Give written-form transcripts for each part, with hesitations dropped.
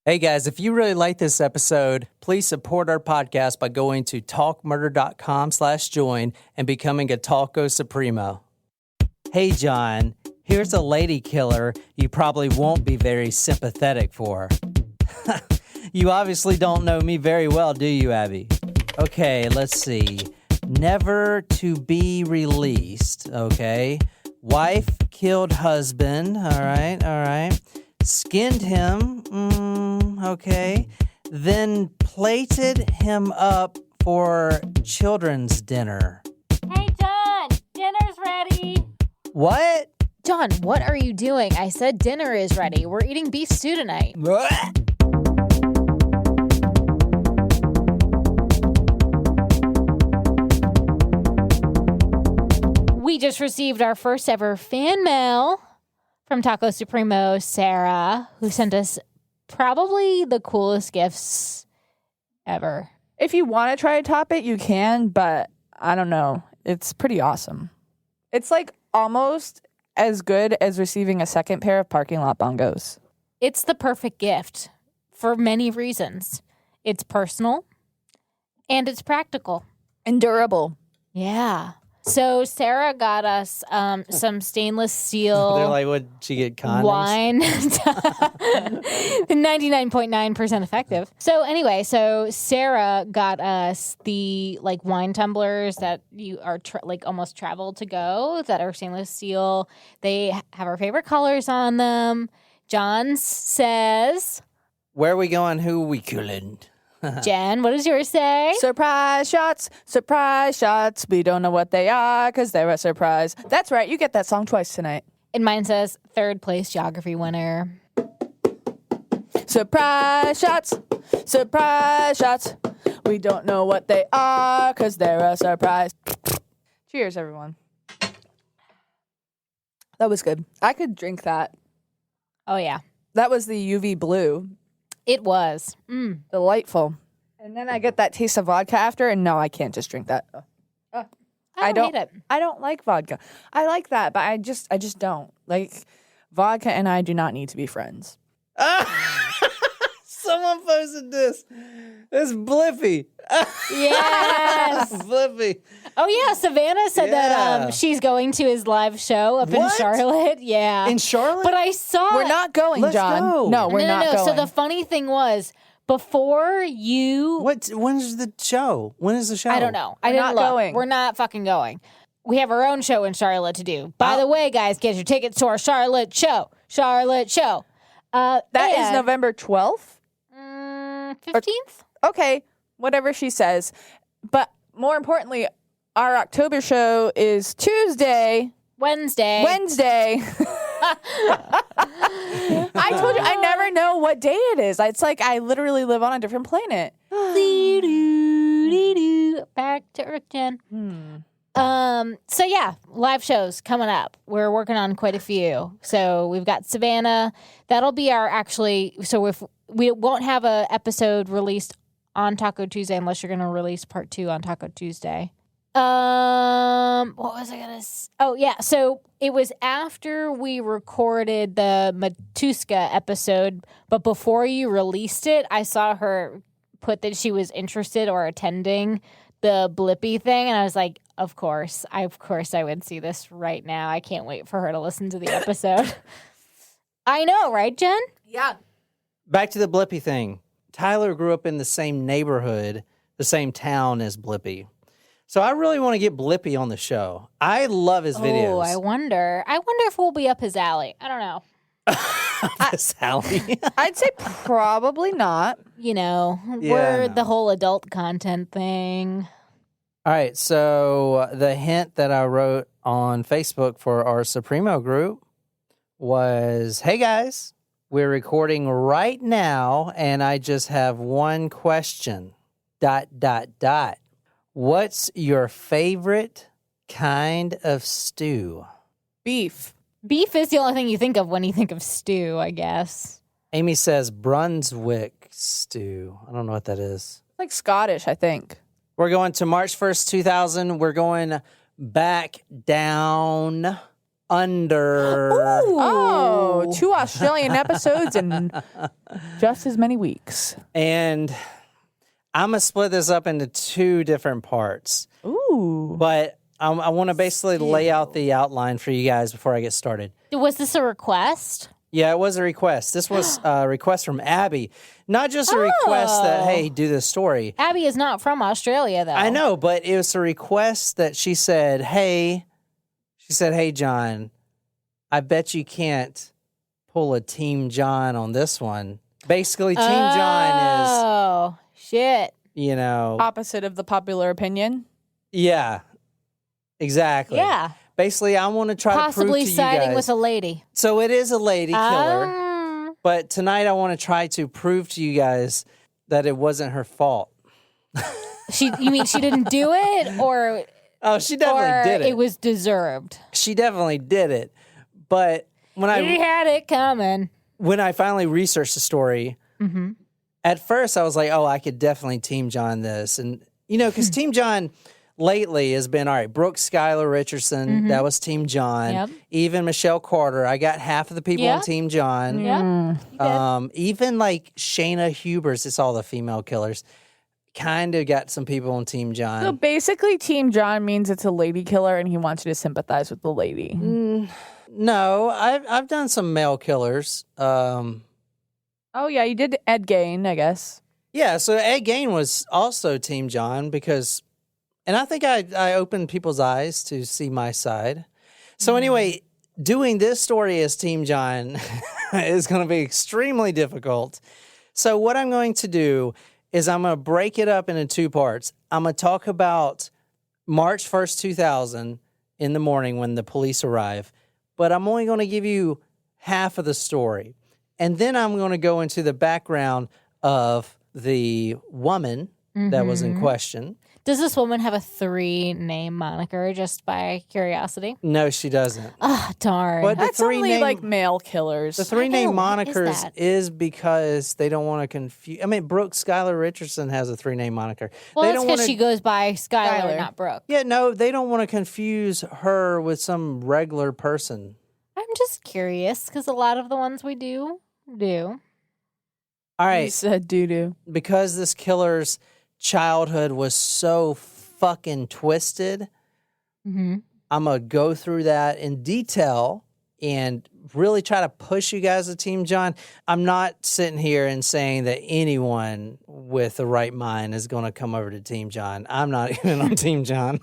Hey guys, if you really like this episode, please support our podcast by going to talkmurder.com/join and becoming a Talco Supremo. Hey John, here's a lady killer you probably won't be very sympathetic for. You obviously don't know me very well, do you, Abby? Okay, let's see. Never to be released, okay? Wife killed husband, all right. Skinned him, okay. Then plated him up for children's dinner. Hey, John, dinner's ready. What? John, what are you doing? I said dinner is ready. We're eating beef stew tonight. We just received our first ever fan mail from Taco Supremo Sarah, who sent us probably the coolest gifts ever. If you want to try to top it, you can, but I don't know. It's pretty awesome. It's like almost as good as receiving a second pair of parking lot bongos. It's the perfect gift for many reasons. It's personal and it's practical. And durable. Yeah. So Sarah got us some stainless steel. They're like, what'd she get, condoms? Wine. 99.9% effective. So anyway, Sarah got us the like wine tumblers that you are almost traveled to go that are stainless steel. They have our favorite colors on them. John says, Where are we going? Who are we killing? Jen, what does yours say? Surprise shots, surprise shots. We don't know what they are because they're a surprise. That's right. You get that song twice tonight. And mine says third place geography winner. Surprise shots, surprise shots. We don't know what they are because they're a surprise. Cheers, everyone. That was good. I could drink that. Oh, yeah. That was the UV blue. It was. Delightful. And then I get that taste of vodka after, and no, I can't just drink that. I don't hate it. I don't like vodka. I like that, but I just don't. Like, vodka and I do not need to be friends. Someone posted this. It's Blippy. Yes. Blippy. Oh, yeah. Savannah said that she's going to his live show up in Charlotte. Yeah. In Charlotte? But I saw We're not going, Let's John. go. No, we're not going. So the funny thing was, before you... When's the show? When is the show? I don't know. We're I didn't not look. going. We're not fucking going. We have our own show in Charlotte to do. By the way, guys, get your tickets to our Charlotte show. Charlotte show. That is November 12th? 15th? Okay, whatever she says. But more importantly, our October show is Tuesday. Wednesday. I told you, I never know what day it is. It's like I literally live on a different planet. Back to Earth, Jen. So yeah, live shows coming up. We're working on quite a few. So we've got Savannah. That'll be so if we won't have a episode released on Taco Tuesday unless you're going to release part 2 on Taco Tuesday. What was I going to say? Oh, yeah. So it was after we recorded the Matuska episode, but before you released it, I saw her put that she was interested or attending the Blippy thing, and I was like, of course I would see this right now. I can't wait for her to listen to the episode. I know, right, Jen? Yeah. Back to the Blippy thing. Tyler grew up in the same neighborhood, the same town as Blippy. So I really want to get Blippy on the show. I love his videos. Oh, I wonder if we'll be up his alley. I don't know. His alley. I'd say probably not. You know, Yeah, we're no. the whole adult content thing. All right, so the hint that I wrote on Facebook for our Supremo group was, hey guys, we're recording right now, and I just have one question, ... What's your favorite kind of stew? Beef. Beef is the only thing you think of when you think of stew, I guess. Amy says Brunswick stew. I don't know what that is. Like Scottish, I think. We're going to March 1st, 2000. We're going back down under. Oh, Wow, 2 Australian episodes in just as many weeks. And I'm going to split this up into 2 different parts. Ooh. But I want to basically lay out the outline for you guys before I get started. Was this a request? Yeah, it was a request. This was a request from Abby. Not just a request that, hey, do this story. Abby is not from Australia, though. I know, but it was a request that she said, hey, John, I bet you can't pull a Team John on this one. Basically, Team John is, oh, shit. you know. Opposite of the popular opinion. Yeah, exactly. Yeah. Basically, I want to try to prove Possibly to you siding guys. with a lady. So it is a lady killer. Ah. But tonight I want to try to prove to you guys that it wasn't her fault. You mean she didn't do it, or Oh, she definitely did it. it was deserved? She definitely did it. But when He had it coming. when I finally researched the story, at first I was like, oh, I could definitely Team John this. And, because Team John lately has been, all right, Brooke Skylar Richardson, that was Team John. Yep. Even Michelle Carter, I got half of the people on Yep. Team John. Yeah. Even like Shayna Hubers, it's all the female killers, kind of got some people on Team John. So basically, Team John means it's a lady killer, and he wants you to sympathize with the lady. No, I've done some male killers. Oh yeah, you did Ed Gein, I guess. Yeah, so Ed Gein was also Team John because, and I think I opened people's eyes to see my side. So anyway, doing this story as Team John is going to be extremely difficult. So what I'm going to do is I'm going to break it up into 2 parts. I'm going to talk about March 1st, 2000 in the morning when the police arrive, but I'm only going to give you half of the story. And then I'm going to go into the background of the woman that was in question. Does this woman have a 3-name moniker, just by curiosity? No, she doesn't. Ah, darn. But the That's only 3-name like male killers. the 3-name what is monikers that? is because they don't want to confuse. I mean, Brooke Skylar Richardson has a 3-name moniker. well, they that's don't because wanna- she goes by Skylar, Skylar. not Brooke. Yeah, no, they don't want to confuse her with some regular person. I'm just curious, because a lot of the ones we do. All You right, said doo-doo. because this killer's childhood was so fucking twisted, I'm going to go through that in detail and really try to push you guys to Team John. I'm not sitting here and saying that anyone with the right mind is going to come over to Team John. I'm not even on Team John.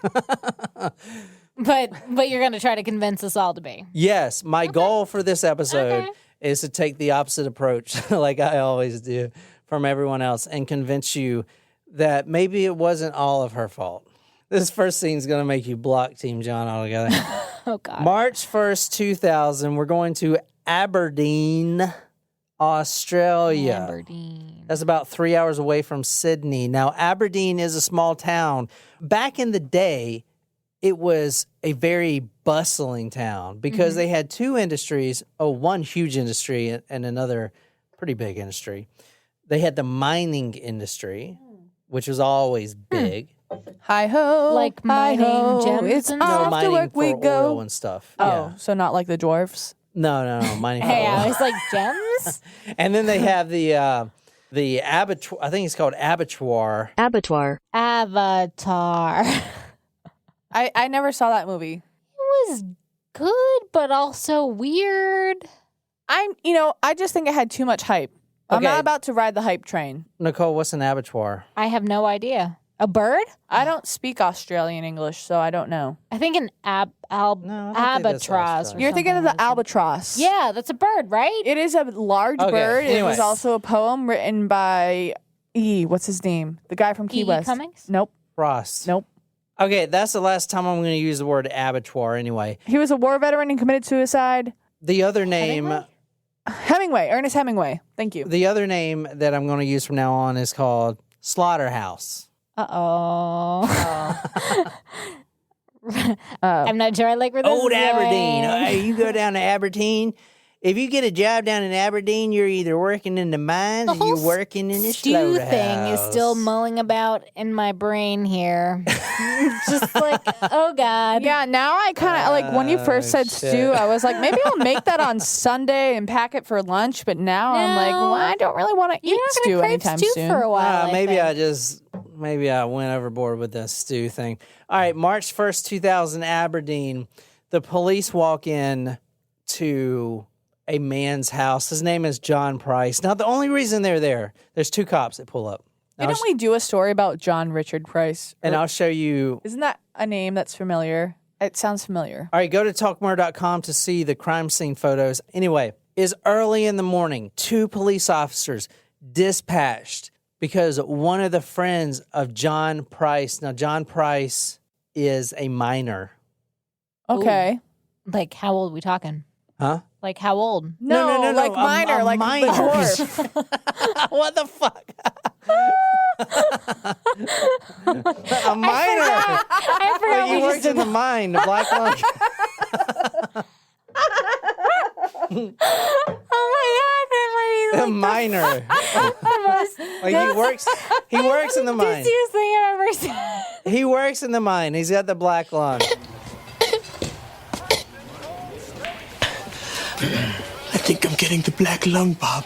But you're going to try to convince us all to be. Yes, my goal for this episode Okay. is to take the opposite approach, like I always do, from everyone else and convince you that maybe it wasn't all of her fault. This first scene is going to make you block Team John altogether. Oh, God. March 1st, 2000, we're going to Aberdeen, Australia. Aberdeen. That's about 3 hours away from Sydney. Now, Aberdeen is a small town. Back in the day, it was a very bustling town because they had 2 industries. Oh, one huge industry and another pretty big industry. They had the mining industry, which was always big. Hi-ho, Like mining hi-ho, gems it's and No, off to mining work for we oil go. and stuff. Oh, Yeah. so not like the dwarves? No, mining for Hey, oil. I was like, gems? And then they have the abattoir. I think it's called abattoir. Abattoir. Avatar. I never saw that movie. It was good, but also weird. I just think it had too much hype. I'm Okay. not about to ride the hype train. Nicole, what's an abattoir? I have no idea. A bird? I don't speak Australian English, so I don't know. I think an No, I don't think that's albatross. Australian. You're thinking of the albatross. Yeah, that's a bird, right? It is a large Okay, bird. It anyways. was also a poem written by what's his name? The guy from Key E. West. Cummings? Nope. Frost. Nope. Okay, that's the last time I'm going to use the word abattoir anyway. He was a war veteran and committed suicide. The other name, Hemingway, Ernest Hemingway. Thank you. the other name that I'm going to use from now on is called Slaughterhouse. Uh-oh. I'm not sure I like where this Old is Aberdeen. going. You go down to Aberdeen, If you get a job down in Aberdeen, you're either working in the mines or you're working in the stew slaughterhouse. thing is still mulling about in my brain here. Just like, oh God. Yeah, now I kind of like when you first said shit. stew, I was like, maybe I'll make that on Sunday and pack it for lunch. But now I'm like, well, I don't really want to eat You're not stew gonna crave anytime stew soon. for a while. Maybe I went overboard with the stew thing. All right, March 1st, 2000, Aberdeen. The police walk in to a man's house. His name is John Price. Now, the only reason they're there, there's two cops that pull up. Now, Didn't we do a story about John Richard Price? and I'll show you. Isn't that a name that's familiar? It sounds familiar. All right, go to talkmore.com to see the crime scene photos. Anyway, it's early in the morning. Two police officers dispatched because one of the friends of John Price, now John Price is a minor. Okay. Like, how old are we talking? Huh? Like, how old? No, like minor, like minor. the dwarf. What the fuck? A minor. I forgot He we works just in the mine, the black lung. Oh my God, A minor. Like he works in the mine. Dizziest thing I've ever said. He works in the mine. He's got the black lung. I think I'm getting the black lung, Bob.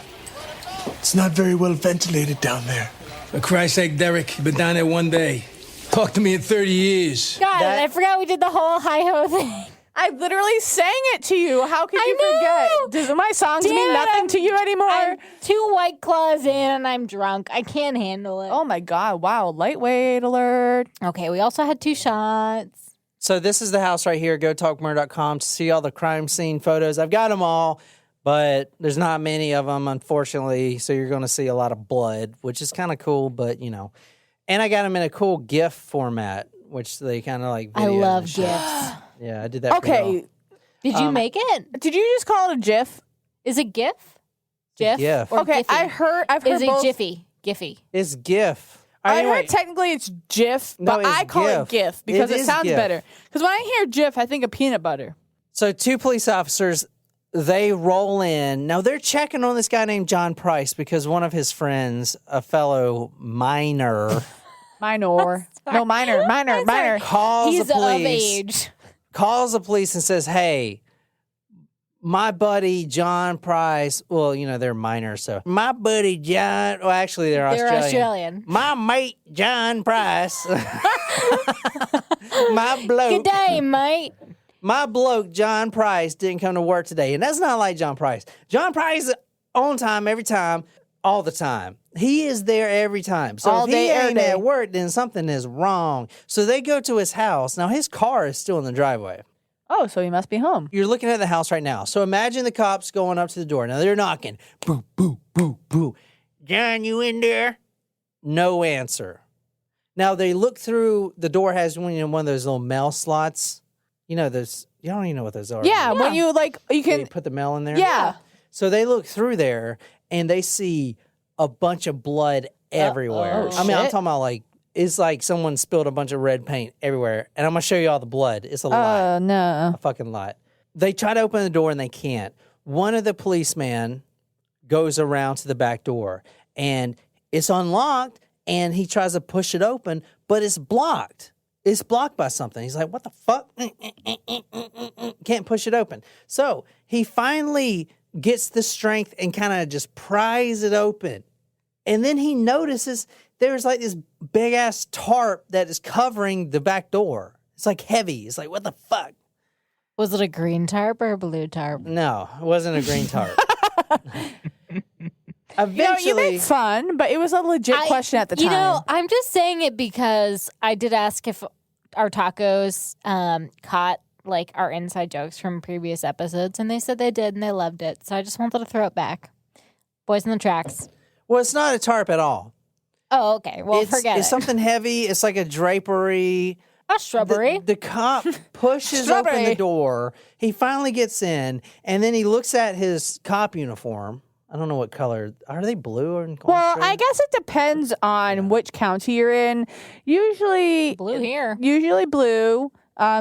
It's not very well ventilated down there. For Christ's sake, Derek, you've been down there one day. Talk to me in 30 years. God, I forgot we did the whole hi-ho thing. I literally sang it to you. How could you know. forget? Does my songs Damn mean it, nothing I'm- to you anymore? I'm 2 White Claws in and I'm drunk. I can't handle it. Oh my God. Wow. Lightweight alert. Okay, we also had 2 shots. So this is the house right here. Go talkmore.com to see all the crime scene photos. I've got them all, but there's not many of them, unfortunately. So you're going to see a lot of blood, which is kind of cool, but you know. And I got them in a cool GIF format, which they kind of like. I videos love and shit. GIFs. Yeah, I did that. Okay. Did you make it? Did you just call it a GIF? Is it GIF? GIF? GIF. Or Okay. Giphy? I've heard Is it both. Jiffy? Giphy. It's GIF. I Anyway, heard technically it's GIF, No, but it's I call it GIF. GIF because It it is sounds GIF. better. Because when I hear GIF, I think of peanut butter. So 2 police officers, they roll in. Now they're checking on this guy named John Price because one of his friends, a fellow minor, Minor. No, minor. calls He's the of police. age. Calls the police and says, "Hey, my buddy John Price. Well, you know they're minors, so my buddy John. Well, actually, they're Australian. My mate John Price. My bloke. Good day, mate. My bloke, John Price, didn't come to work today. And that's not like John Price. John Price is on time, every time, all the time. He is there every time. So All if he day, every ain't day. at work, then something is wrong. So they go to his house. Now, his car is still in the driveway. Oh, so he must be home. You're looking at the house right now. So imagine the cops going up to the door. Now, they're knocking. Boo, boo, boo, boo. John, you in there? No answer. Now, they look through. The door has one of those little mail slots. You know, those. You don't even know what those are. Yeah, when you like, you You can. put the mail in there? Yeah. So they look through there and they see a bunch of blood everywhere. Uh-oh. I mean, I'm Shit. talking about like, it's like someone spilled a bunch of red paint everywhere. And I'm going to show you all the blood. It's a lot. No. A fucking lot. They try to open the door and they can't. One of the policemen goes around to the back door and it's unlocked and he tries to push it open, but it's blocked. It's blocked by something. He's like, what the fuck? Can't push it open. So he finally gets the strength and kind of just pries it open. And then he notices there's like this big ass tarp that is covering the back door. It's like heavy. It's like, what the fuck? Was it a green tarp or a blue tarp? No, it wasn't a green tarp. You Eventually, made fun, but it was a legit question at the time. You know, I'm just saying it because I did ask if our tacos caught like our inside jokes from previous episodes, and they said they did, and they loved it. So I just wanted to throw it back. Boys in the Tracks. well, it's not a tarp at all. Oh, okay. Well, it's, forget it's it. something heavy. It's like a drapery. A shrubbery. The cop pushes open the Strawberry. door. He finally gets in, and then he looks at his cop uniform. I don't know what color. Are they blue or well, Australia? I guess it depends on which county you're in. Usually Blue here. Usually blue.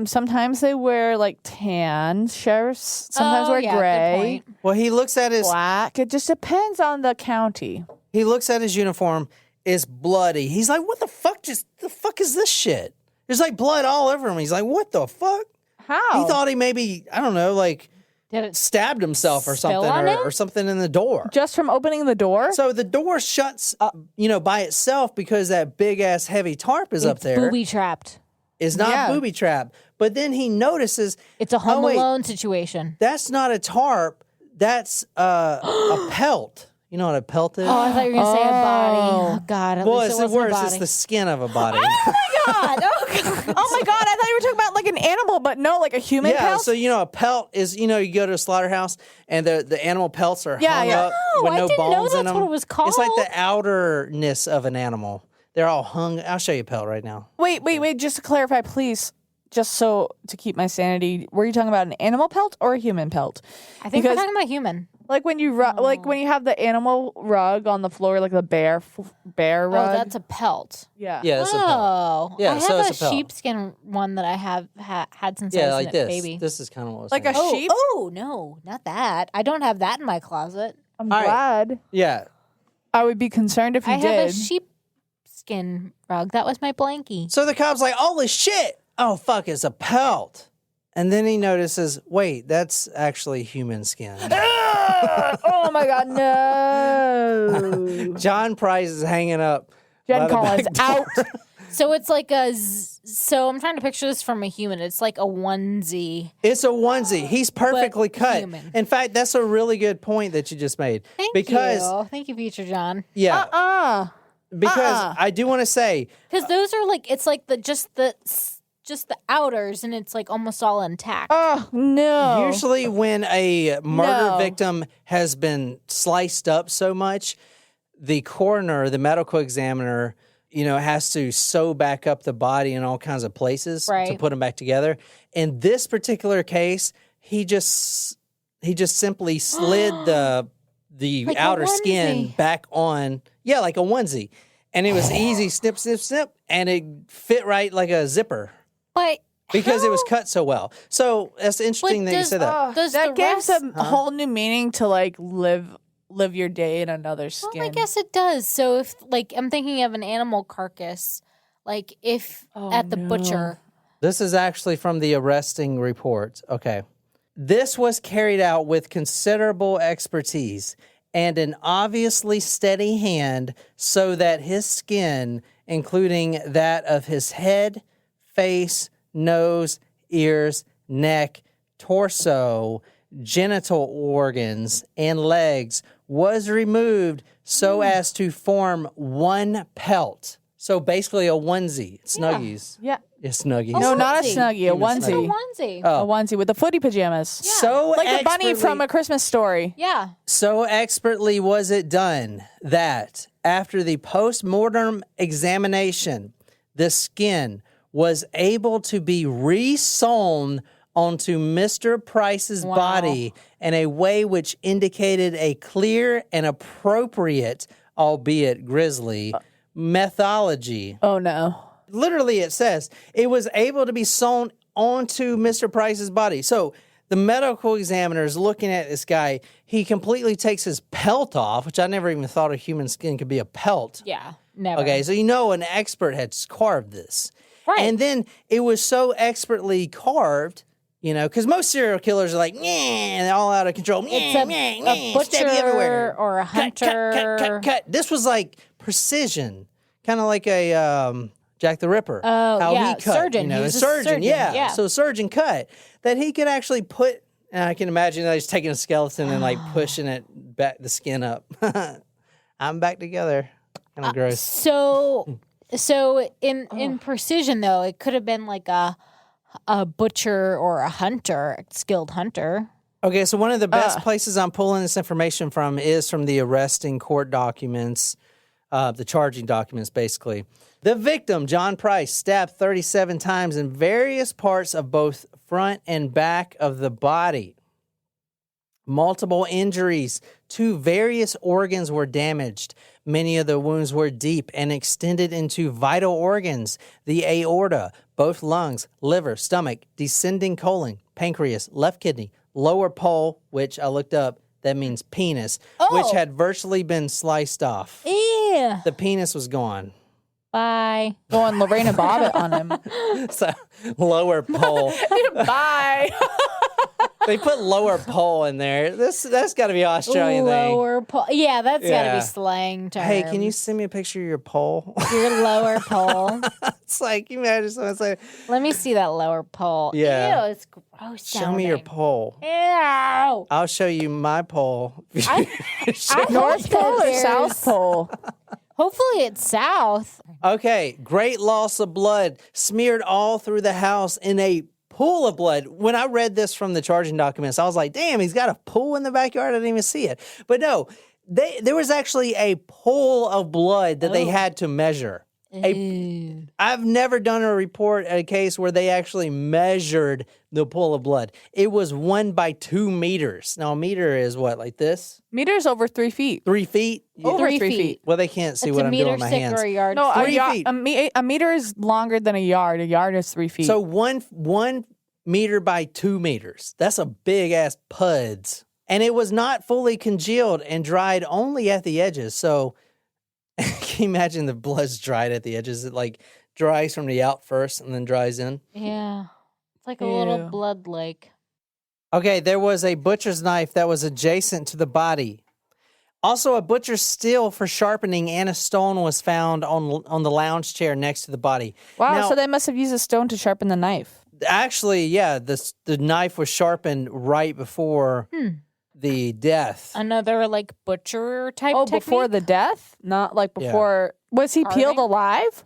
Sometimes they wear like tan. Sheriffs sometimes wear yeah, good gray, point. Well, he looks at his black. It just depends on the county. uniform. Is bloody. He's like, what the fuck? The fuck is this shit? There's like blood all over him. He's like, what the fuck? How? He thought he maybe, I don't know, like Did it stabbed himself or spill something, on him? or something in the door. Just from opening the door? So the door shuts, by itself because that big ass heavy tarp is up there. booby trapped? It's not Yeah. booby trap. But then he notices It's a Home wait, Alone situation. that's not a tarp. That's a pelt. You know what a pelt is? Oh, I thought you were gonna say a body. Oh God, at well, least it's it the wasn't worst. a body. It's the skin of a body. God, oh God. Oh my God, I thought you were talking about like an animal, but no, like a human Yeah, pelt? so a pelt is you go to a slaughterhouse and the animal pelts are Yeah, hung yeah. up Oh, with I no didn't know bones in that's them. what it was It's like the called. outerness of an animal. They're all hung. I'll show you a pelt right now. Wait, just to clarify, please, just so to keep my sanity, were you talking about an animal pelt or a human pelt? I think we're talking about human. Like when you like when you have the animal rug on the floor, like the bear Oh, rug. that's a pelt. yeah. Yeah, it's a pelt. Oh, Yeah, I so have it's a pelt. sheepskin one that I have had since I Yeah, was like a this. baby. This is kind of what I was Like saying. a sheep. Oh no, not that. I don't have that in my closet. I'm All right. glad. Yeah. I would be concerned if you I did. have a sheepskin rug. That was my blankie. So the cop's like, holy shit. Oh, fuck, it's a pelt. And then he notices, wait, that's actually human skin. Oh my God, no! John Price is hanging up. Jen by the Collins back door. out. So it's like so I'm trying to picture this from a human. It's like a onesie. It's a onesie. He's perfectly cut. human. In fact, that's a really good point that you just made. Thank because, you. Thank you, Future John. Yeah. Because I do want to say, Because those are like it's like just the outers, and it's like almost all intact. Oh no! usually when a murder No. victim has been sliced up so much, the coroner, the medical examiner, has to sew back up the body in all kinds of places to Right. put them back together. In this particular case, he just simply slid the Like a outer skin onesie. back on. Yeah, like a onesie. And it was easy, snip, snip, snip, and it fit right like a zipper But because it was how- cut so well. So that's interesting But that you does- said that. Does that the gives rest- a whole new meaning to like live your day in another skin. Well, I guess it does. So if like I'm thinking of an animal carcass, like if at the butcher. This is actually from the arresting report. Okay. This was carried out with considerable expertise and an obviously steady hand so that his skin, including that of his head, face, nose, ears, neck, torso, genital organs, and legs was removed so as to form one pelt. So basically a onesie. Snuggies. Yeah. It's Snuggies. No, not a onesie. snuggie, a A onesie. onesie. A onesie with the footy pajamas. So Like the bunny expertly- from A Christmas Story. Yeah. So expertly was it done that after the post-mortem examination, the skin was able to be re-sewn onto Mr. Price's body in a way which indicated a clear and appropriate, albeit grisly, methodology. Oh no. Literally, it says it was able to be sewn onto Mr. Price's body. So the medical examiner is looking at this guy. He completely takes his pelt off, which I never even thought a human skin could be a pelt. Yeah. Never. Okay, so an expert had carved this. Right. And then it was so expertly carved, because most serial killers are like, yeah, and they're all out of control. It's a butcher everywhere. or a hunter. Cut. This was like precision, kind of like a Jack the Ripper. Oh, how yeah, he cut, surgeon. He a was a surgeon, surgeon, yeah. So a surgeon cut that he could actually put. And I can imagine that he's taking a skeleton and like pushing it back, the skin up. I'm back together. Kind of gross. So in precision though, it could have been like a butcher or a hunter, a skilled hunter. Okay, so one of the best places I'm pulling this information from is from the arresting court documents, the charging documents, basically. The victim, John Price, stabbed 37 times in various parts of both front and back of the body. Multiple injuries to various organs were damaged. Many of the wounds were deep and extended into vital organs, the aorta, both lungs, liver, stomach, descending colon, pancreas, left kidney, lower pole, which I looked up, that means penis, which had virtually been sliced off. Ew. The penis was gone. Bye. Going Lorena Bobbitt on him. So, lower pole. Bye. They put lower pole in there. That's got to be Australian thing. Lower pole. Yeah, that's got to Yeah. be slang term. Hey, can you send me a picture of your pole? Your lower pole. It's like, you imagine someone say, Let me see that lower pole. Yeah. Ew, it's gross show me your sounding. pole. Ew. I'll show you my pole. North Pole or South Pole? Hopefully it's south. Okay, great loss of blood smeared all through the house in a pool of blood. When I read this from the charging documents, I was like, damn, he's got a pool in the backyard. I didn't even see it. But no, there was actually a pool of blood that they had to measure. I've never done a case where they actually measured the pool of blood. It was 1 by 2 meters. Now, a meter is what, like this? Meters over 3 feet. 3 feet? Over 3 3 feet. feet. Well, they can't see It's what a I'm doing meter with my thick hands. or a yard No, thick. 3 feet. a meter is longer than a yard. A yard is 3 feet. So one meter by 2 meters. That's a big ass puds. And it was not fully congealed and dried only at the edges. So can you imagine the blood's dried at the edges? It like dries from the out first and then dries in. Yeah. It's like a little Ew. blood lake. Okay, there was a butcher's knife that was adjacent to the body. Also, a butcher's steel for sharpening and a stone was found on the lounge chair next to the body. wow, Now, so they must have used a stone to sharpen the knife. actually, yeah, the knife was sharpened right before the death. Another like butcher type Oh, technique? before the death? Not like Yeah. before. Was he peeled Carving? alive?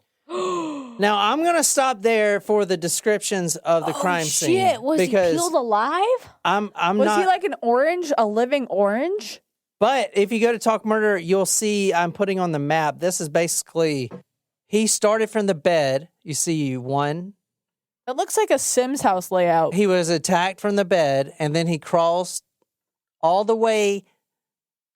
Now, I'm going to stop there for the descriptions of the crime scene. Shit, was he because peeled alive? I'm Was not. he like an orange, a living orange? But if you go to Talk Murder, you'll see I'm putting on the map. This is basically, he started from the bed. You see one. It looks like a Sims house layout. He was attacked from the bed, and then he crawls all the way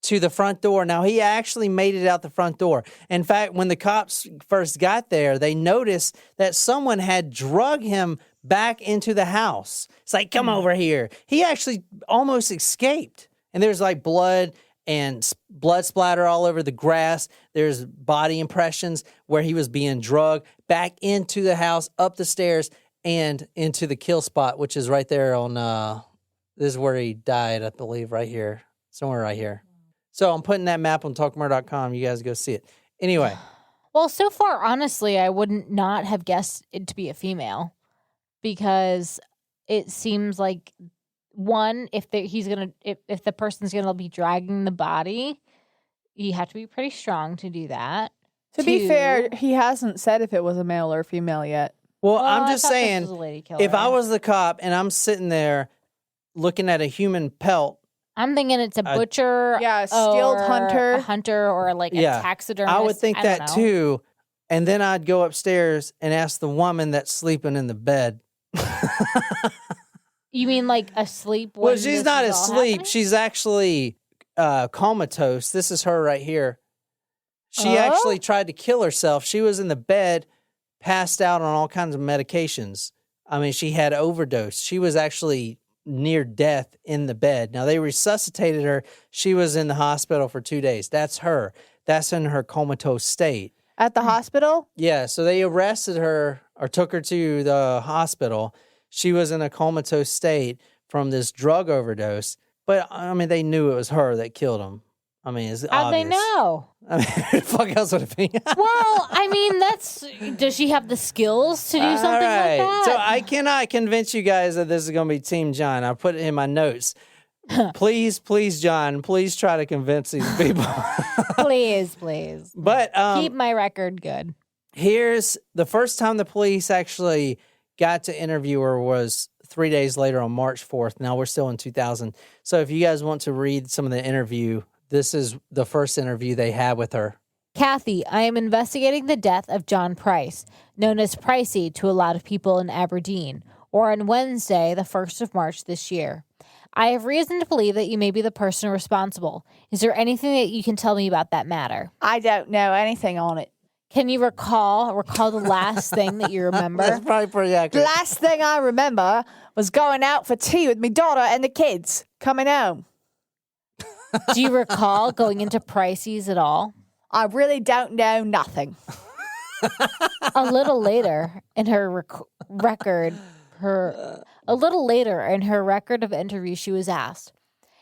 to the front door. Now, he actually made it out the front door. In fact, when the cops first got there, they noticed that someone had drug him back into the house. It's like, come over here. He actually almost escaped. And there's like blood and blood splatter all over the grass. There's body impressions where he was being drugged back into the house, up the stairs, and into the kill spot, which is right there on, this is where he died, I believe, right here. Somewhere right here. So I'm putting that map on talkmurder.com. You guys go see it. Anyway, Well, so far, honestly, I wouldn't not have guessed it to be a female because it seems like one, if the person's gonna be dragging the body, you have to be pretty strong to do that. To be Two- fair, he hasn't said if it was a male or female yet. well, I'm I just thought this saying, was a lady killer. if I was the cop and I'm sitting there looking at a human pelt, I'm thinking it's a butcher, Yeah, a skilled or hunter. a hunter, or like Yeah. a taxidermist. I would think don't that know. too. And then I'd go upstairs and ask the woman that's sleeping in the bed. You mean like asleep? Well, when she's this not is all asleep. happening? She's actually comatose. This is her right here. She Oh? actually tried to kill herself. She was in the bed, passed out on all kinds of medications. I mean, she had overdose. She was actually near death in the bed. Now, they resuscitated her. She was in the hospital for 2 days. That's her. That's in her comatose state. At the hospital? Yeah, so they arrested her or took her to the hospital. She was in a comatose state from this drug overdose. But, I mean, they knew it was her that killed him. I mean, it's How'd obvious. they know? I mean, who the fuck else would it be? Well, I mean, does she have the skills to do something like that? So I cannot convince you guys that this is going to be Team John. I put it in my notes. Please, John, please try to convince these people. please. But Keep my record good. here's the first time the police actually got to interview her was 3 days later on March 4th. Now we're still in 2000. So if you guys want to read some of the interview, this is the first interview they had with her. Kathy, I am investigating the death of John Price, known as Pricey to a lot of people in Aberdeen, or on Wednesday, the 1st of March this year. I have reason to believe that you may be the person responsible. Is there anything that you can tell me about that matter? I don't know anything on it. Can you recall the last thing that you remember? That's probably pretty The accurate. last thing I remember was going out for tea with my daughter and the kids, coming home. Do you recall going into Pricey's at all? I really don't know nothing. A little later in her record of interview, she was asked,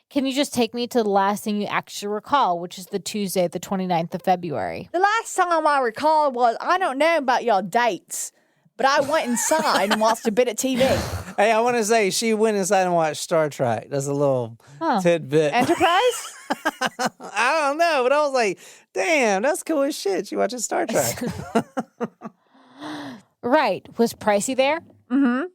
"Can you just take me to the last thing you actually recall, which is the Tuesday, the 29th of February?" The last time I recall was, I don't know about your dates, but I went inside and watched a bit of TV. Hey, I want to say she went inside and watched Star Trek. That's a little tidbit. Enterprise? I don't know, but I was like, damn, that's cool as shit. She watching Star Trek. Right. Was Pricey there? Mm-hmm.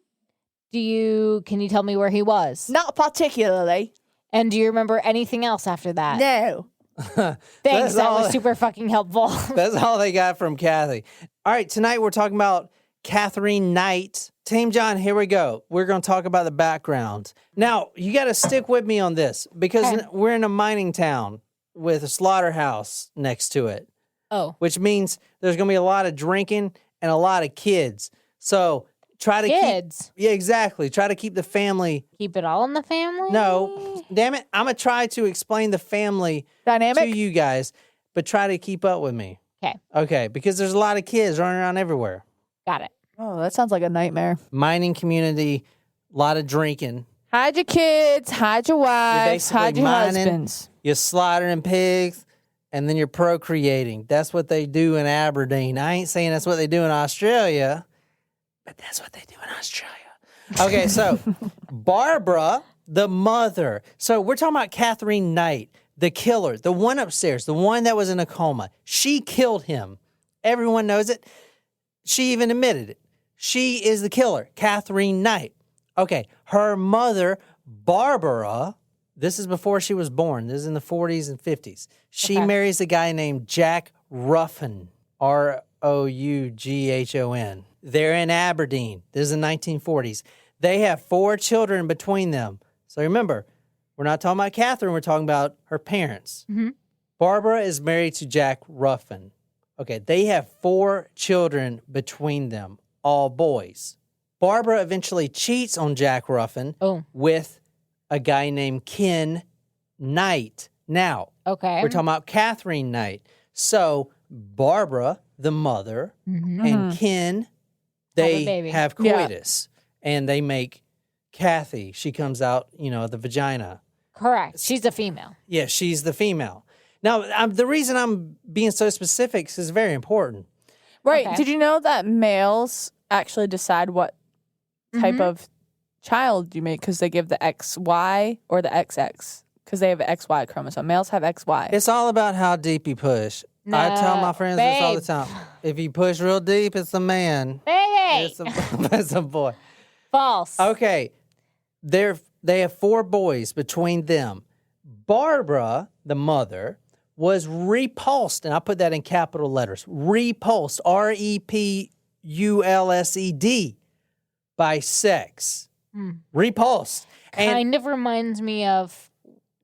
Can you tell me where he was? Not particularly. And do you remember anything else after that? No. Thanks. That was super fucking helpful. That's all they got from Kathy. All right, tonight we're talking about Katherine Knight. Team John, here we go. We're going to talk about the background. Now, you got to stick with me on this because we're in a mining town with a slaughterhouse next to it. Oh. Which means there's going to be a lot of drinking and a lot of kids. So try to Kids? Yeah, exactly. Try to keep the family. Keep it all in the family? No, damn it. I'm going to try to explain the family Dynamic? to you guys, but try to keep up with me. Okay. Okay, because there's a lot of kids running around everywhere. Got it. Oh, that sounds like a nightmare. Mining community, a lot of drinking. Hide your kids, hide your wives, basically hide your mining. husbands. You're slaughtering pigs, and then you're procreating. That's what they do in Aberdeen. I ain't saying that's what they do in Australia, but that's what they do in Australia. Okay, so Barbara, the mother. So we're talking about Katherine Knight, the killer, the one upstairs, the one that was in a coma. She killed him. Everyone knows it. She even admitted it. She is the killer, Katherine Knight. Okay, her mother, Barbara, this is before she was born. This is in the 40s and 50s. She marries a guy named Jack Ruffin, Roughon. They're in Aberdeen. This is the 1940s. They have 4 children between them. So remember, we're not talking about Katherine. We're talking about her parents. Mm-hmm. Barbara is married to Jack Ruffin. Okay, they have 4 children between them, all boys. Barbara eventually cheats on Jack Ruffin with a guy named Ken Knight. Now, Okay. we're talking about Katherine Knight. So Barbara, the mother, and Ken, they have coitus, and they make Kathy. She comes out, the vagina. Correct. She's a female. Yeah, she's the female. Now, the reason I'm being so specific is it's very important. Right. Okay. Did you know that males actually decide what type of child you make because they give the XY or the XX because they have an XY chromosome. Males have XY. It's all about how deep you push. I tell my friends this all the time. If you push real deep, it's a man. Baby! It's a boy. False. Okay. They have 4 boys between them. Barbara, the mother, was repulsed, and I put that in capital letters, repulsed, REPULSED, by sex. Repulsed. And Kind of reminds me of,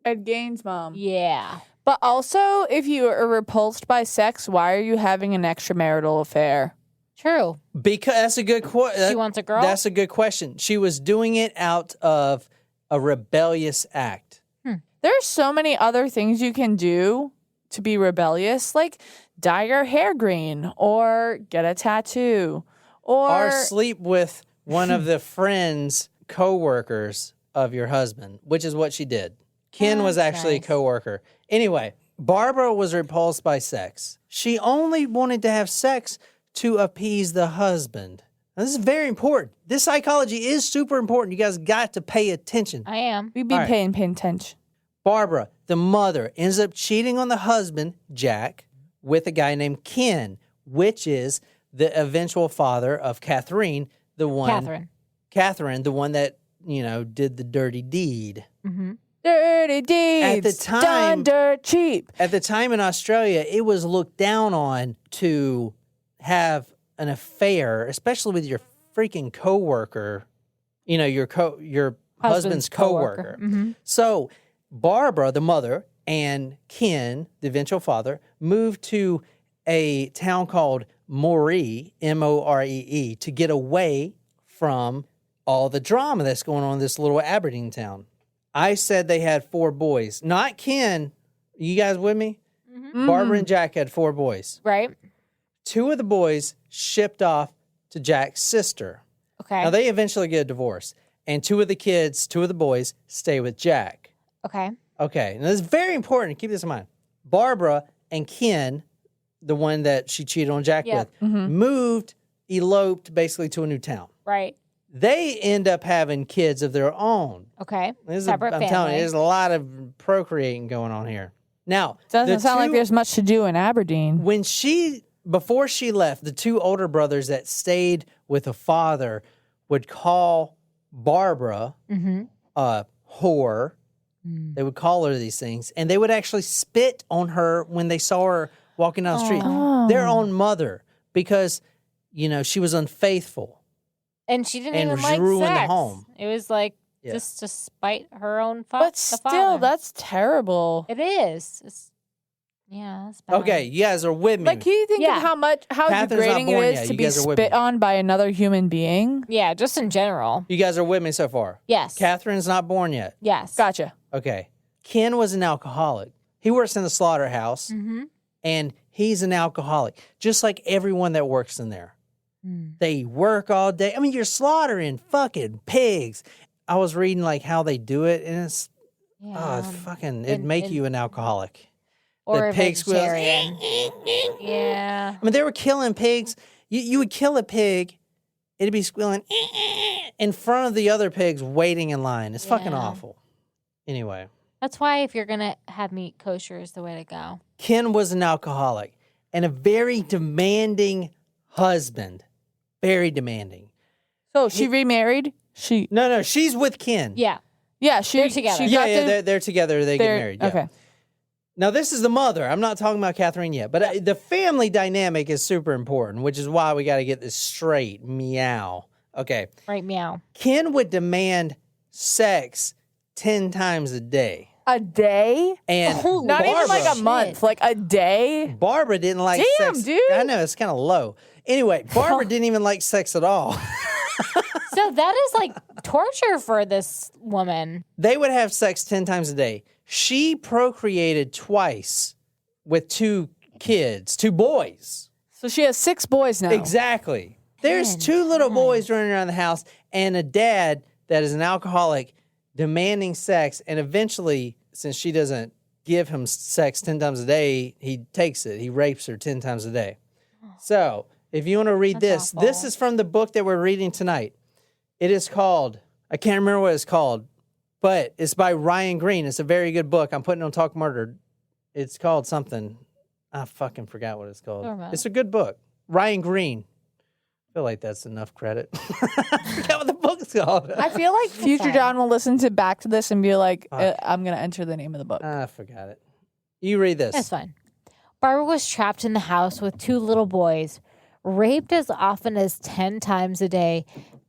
Ed Gaines' mom. yeah. But also, if you are repulsed by sex, why are you having an extramarital affair? True. because that's a good question. She wants a girl? That's a good question. She was doing it out of a rebellious act. There's so many other things you can do to be rebellious, like dye your hair green or get a tattoo Or sleep with one of the friends, co-workers of your husband, which is what she did. Ken was actually a co-worker. Anyway, Barbara was repulsed by sex. She only wanted to have sex to appease the husband. Now, this is very important. This psychology is super important. You guys got to pay attention. I am. We'd be All right. paying attention. Barbara, the mother, ends up cheating on the husband, Jack, with a guy named Ken, which is the eventual father of Katherine, the one... Katherine, the one that, did the dirty deed. Mm-hmm. Dirty deeds. At the time- done dirt cheap. At the time in Australia, it was looked down on to have an affair, especially with your freaking coworker, your husband's coworker. So Barbara, the mother, and Ken, the eventual father, moved to a town called Moree, Moree, to get away from all the drama that's going on in this little Aberdeen town. I said they had 4 boys, not Ken. You guys with me? Barbara and Jack had 4 boys. Right. 2 of the boys shipped off to Jack's sister. Okay. Now, they eventually get a divorce. And 2 of the boys, stay with Jack. Okay. Okay. Now, this is very important. Keep this in mind. Barbara and Ken, the one that she cheated on Jack with, eloped basically to a new town. Right. They end up having kids of their own. Okay. I'm telling you, there's a lot of procreating going on here. Now, Doesn't sound like there's much to do in Aberdeen. Before she left, the 2 older brothers that stayed with the father would call Barbara a whore. They would call her these things, and they would actually spit on her when they saw her walking down the street. Their own mother, because, she was unfaithful. And she didn't And even like ruined the sex. home. It was like just to spite her own father. But still, that's terrible. It is. That's bad. Okay, you guys are with me. Like, can you think Yeah. of how Catherine's degrading not it born is yet. to You be guys are with me. spit on by another human being? Yeah, just in general. You guys are with me so far? Yes. Catherine's not born yet. Yes. Gotcha. Okay. Ken was an alcoholic. He works in the slaughterhouse, and he's an alcoholic, just like everyone that works in there. They work all day. I mean, you're slaughtering fucking pigs. I was reading how they do it, and it's it'd make you an alcoholic. Or The a pig squeals. vegetarian. Yeah. I mean, they were killing pigs. You would kill a pig, it'd be squealing in front of the other pigs waiting in line. It's fucking awful. Anyway. That's why if you're going to have meat, kosher is the way to go. Ken was an alcoholic and a very demanding husband. Very demanding. So she remarried? No, she's with Ken. Yeah. Yeah, They're together. They're together. They get married. Yeah. Okay. Now, this is the mother. I'm not talking about Katherine yet, but the family dynamic is super important, which is why we got to get this straight. Meow. Okay. Right, meow. Ken would demand sex 10 times a day. A day? And Not even like a shit. month, like a day? Barbara didn't like Damn, sex. dude. I know, it's kind of low. Anyway, Barbara didn't even like sex at all. So that is like torture for this woman. They would have sex 10 times a day. She procreated twice with 2 kids, 2 boys. So she has 6 boys now. Exactly. There's 2 little boys running around the house and a dad that is an alcoholic demanding sex. And eventually, since she doesn't give him sex 10 times a day, he takes it. He rapes her 10 times a day. So if you want to read That's this awful. is from the book that we're reading tonight. It is called, I can't remember what it's called, but it's by Ryan Green. It's a very good book. I'm putting it on Talk Murder. It's called something. I fucking forgot what it's called. Don't remember. It's a good book. Ryan Green. I feel like that's enough credit. I forgot what the book's called. I feel like future Okay. John will listen back to this and be like, I'm going to enter the name of the book. I forgot it. You read this. That's fine. Barbara was trapped in the house with 2 little boys, raped as often as 10 times a day,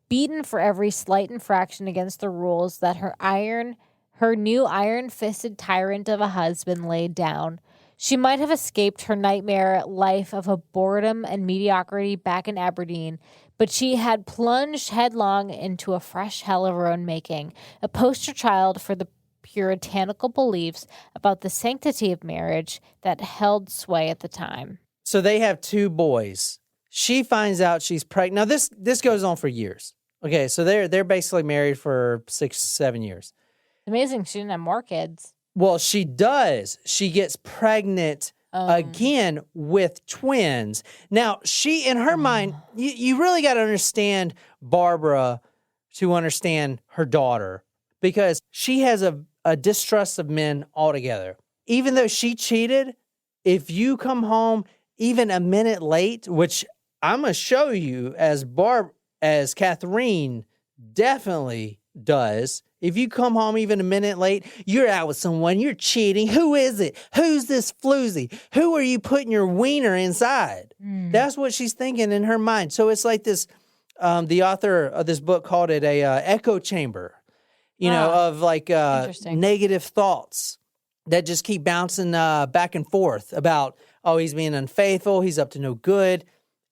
beaten for every slight infraction against the rules that her new iron-fisted tyrant of a husband laid down. She might have escaped her nightmare life of a boredom and mediocrity back in Aberdeen, but she had plunged headlong into a fresh hell of her own making, a poster child for the puritanical beliefs about the sanctity of marriage that held sway at the time. So they have 2 boys. She finds out she's pregnant. Now this goes on for years. Okay, so they're basically married for 6-7 years. Amazing she didn't have more kids. Well, she does. She gets pregnant again with twins. Now, she, in her mind, you really got to understand Barbara to understand her daughter, because she has a distrust of men altogether. Even though she cheated, if you come home even a minute late, which I'm going to show you as Katherine definitely does. If you come home even a minute late, you're out with someone, you're cheating. Who is it? Who's this floozy? Who are you putting your wiener inside? That's what she's thinking in her mind. So it's like this, the author of this book called it a echo chamber. of like Interesting. negative thoughts that just keep bouncing back and forth about, oh, he's being unfaithful, he's up to no good.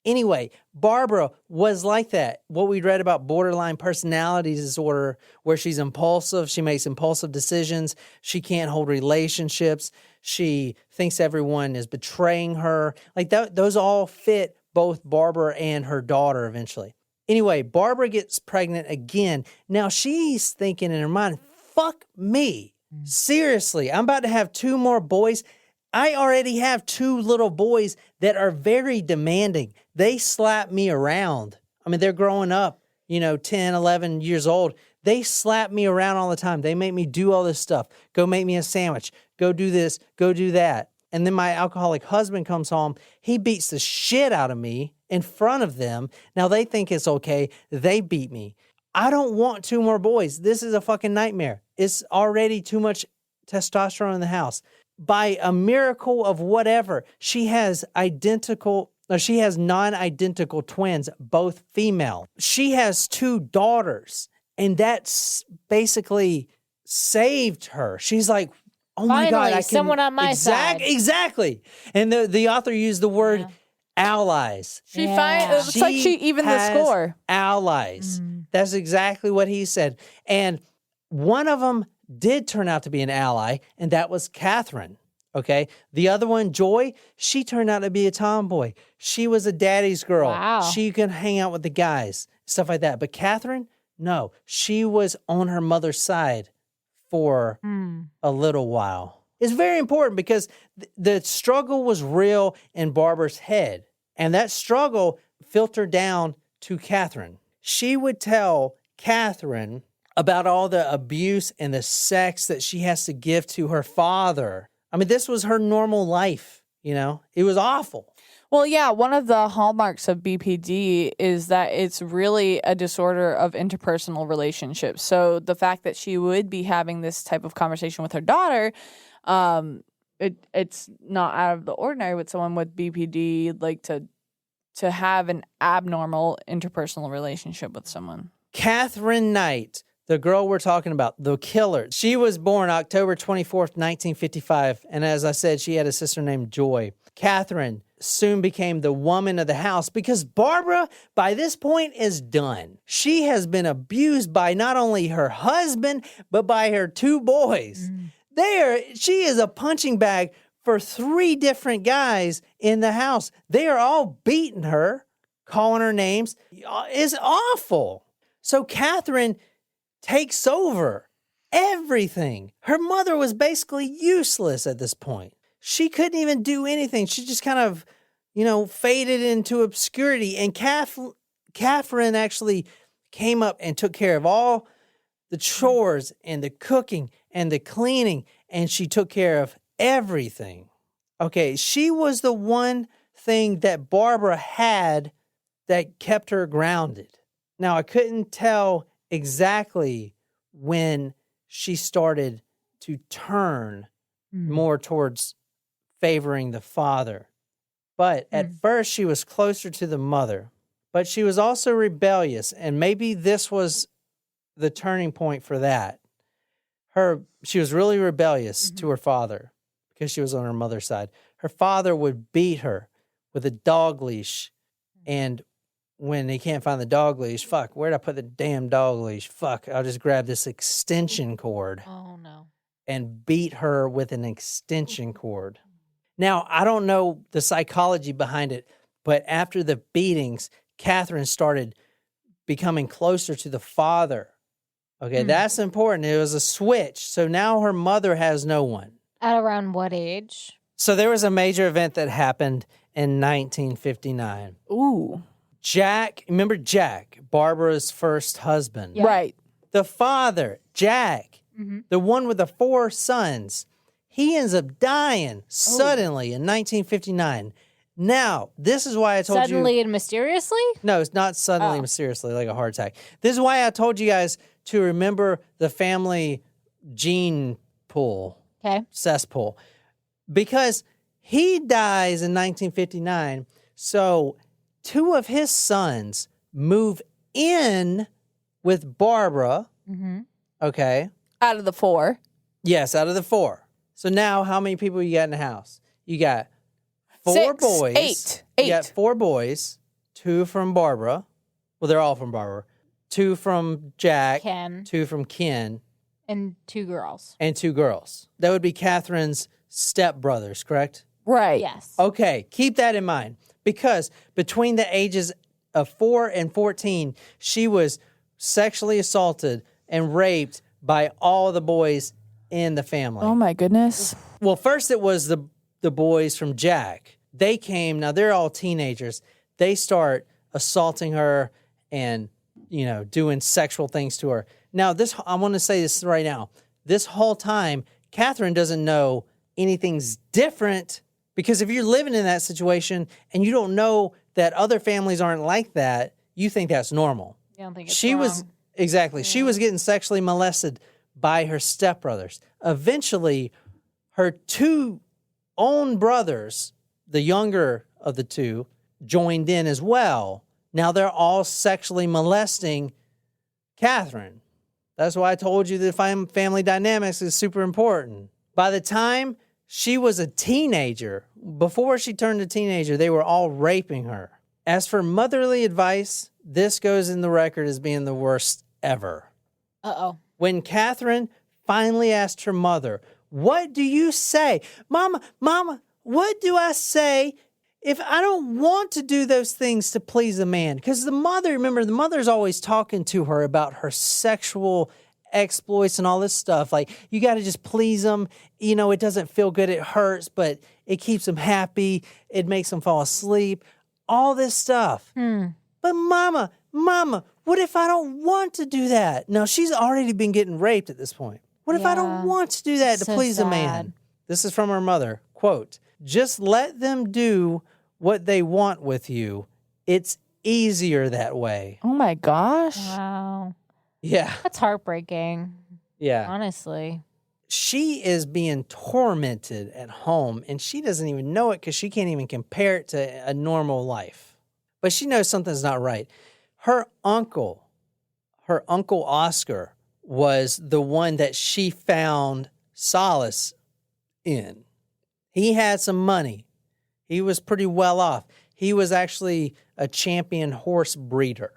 Anyway, Barbara was like that. What we read about borderline personality disorder, where she's impulsive, she makes impulsive decisions, she can't hold relationships, she thinks everyone is betraying her. Like those all fit both Barbara and her daughter eventually. Anyway, Barbara gets pregnant again. Now she's thinking in her mind, fuck me. Seriously, I'm about to have 2 more boys. I already have 2 little boys that are very demanding. They slap me around. I mean, they're growing up, 10, 11 years old. They slap me around all the time. They make me do all this stuff. Go make me a sandwich. Go do this. Go do that. And then my alcoholic husband comes home. He beats the shit out of me in front of them. Now they think it's okay. They beat me. I don't want 2 more boys. This is a fucking nightmare. It's already too much testosterone in the house. By a miracle of whatever, she has non-identical twins, both female. She has 2 daughters, and that's basically saved her. She's like, oh my God, I can... someone on my side. Exactly. And the author used the word allies. It's like she evened the score. Allies. That's exactly what he said. And one of them did turn out to be an ally, and that was Katherine. Okay? The other one, Joy, she turned out to be a tomboy. She was a daddy's girl. Wow. She could hang out with the guys, stuff like that. But Katherine, no, she was on her mother's side for a little while. It's very important because the struggle was real in Barbara's head, and that struggle filtered down to Katherine. She would tell Katherine about all the abuse and the sex that she has to give to her father. I mean, this was her normal life, It was awful. Well, yeah, one of the hallmarks of BPD is that it's really a disorder of interpersonal relationships. So the fact that she would be having this type of conversation with her daughter, it's not out of the ordinary with someone with BPD, like to have an abnormal interpersonal relationship with someone. Katherine Knight, the girl we're talking about, the killer, she was born October 24th, 1955. And as I said, she had a sister named Joy. Katherine soon became the woman of the house because Barbara, by this point, is done. She has been abused by not only her husband, but by her 2 boys. She is a punching bag for 3 different guys in the house. They are all beating her, calling her names. It's awful. So Katherine takes over everything. Her mother was basically useless at this point. She couldn't even do anything. She just kind of, faded into obscurity. And Katherine actually came up and took care of all the chores and the cooking and the cleaning, and she took care of everything. Okay, she was the one thing that Barbara had that kept her grounded. Now, I couldn't tell exactly when she started to turn more towards favoring the father. But at first, she was closer to the mother. But she was also rebellious, and maybe this was the turning point for that. She was really rebellious to her father because she was on her mother's side. Her father would beat her with a dog leash, and when he can't find the dog leash, fuck, where'd I put the damn dog leash? Fuck, I'll just grab this extension cord. Oh, no. And beat her with an extension cord. Now, I don't know the psychology behind it, but after the beatings, Katherine started becoming closer to the father. Okay, that's important. It was a switch. So now her mother has no one. At around what age? So there was a major event that happened in 1959. Ooh. Remember Jack, Barbara's first husband? Yeah. Right. The father, Jack, the one with the 4 sons, he ends up dying suddenly in 1959. Now, this is why I told you... Suddenly and mysteriously? No, it's not suddenly and mysteriously like a heart attack. This is why I told you guys to remember the family gene pool. Okay. Cesspool. Because he dies in 1959, so 2 of his sons move in with Barbara, Okay. Out of the 4. Yes, out of the 4. So now how many people you got in the house? You got 4 6, boys. 8. You got 4 boys, 2 from Barbara. Well, they're all from Barbara. 2 from Jack. Ken. 2 from Ken. And 2 girls. And 2 girls. That would be Catherine's stepbrothers, correct? Right. Yes. Okay, keep that in mind. Because between the ages of 4 and 14, she was sexually assaulted and raped by all the boys in the family. Oh my goodness. Well, first it was the boys from Jack. They came, now they're all teenagers. They start assaulting her and, doing sexual things to her. Now, I want to say this right now. This whole time, Catherine doesn't know anything's different, because if you're living in that situation and you don't know that other families aren't like that, you think that's normal. You don't think it's She wrong. was, exactly, she was getting sexually molested by her stepbrothers. Eventually, her 2 own brothers, the younger of the 2, joined in as well. Now they're all sexually molesting Catherine. That's why I told you that family dynamics is super important. By the time she was a teenager, before she turned a teenager, they were all raping her. As for motherly advice, this goes in the record as being the worst ever. Uh-oh. When Catherine finally asked her mother, "What do you say? Mama, what do I say if I don't want to do those things to please a man?" Because the mother's always talking to her about her sexual exploits and all this stuff. Like, you got to just please them. It doesn't feel good. It hurts, but it keeps them happy. It makes them fall asleep. All this stuff. But mama, what if I don't want to do that? Now, she's already been getting raped at this point. What if I don't want to do that to So please a sad. man? This is from her mother. Quote, "Just let them do what they want with you. It's easier that way." Oh my gosh. Wow. Yeah. That's heartbreaking, Yeah. honestly. She is being tormented at home, and she doesn't even know it because she can't even compare it to a normal life. But she knows something's not right. Her uncle Oscar, was the one that she found solace in. He had some money. He was pretty well off. He was actually a champion horse breeder.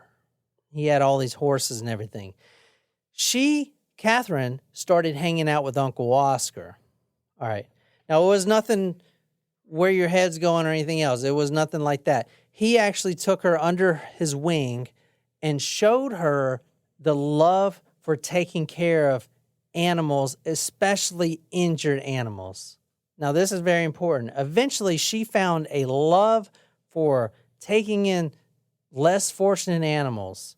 He had all these horses and everything. Catherine, started hanging out with Uncle Oscar. All right. Now, it was nothing where your head's going or anything else. It was nothing like that. He actually took her under his wing and showed her the love for taking care of animals, especially injured animals. Now, this is very important. Eventually, she found a love for taking in less fortunate animals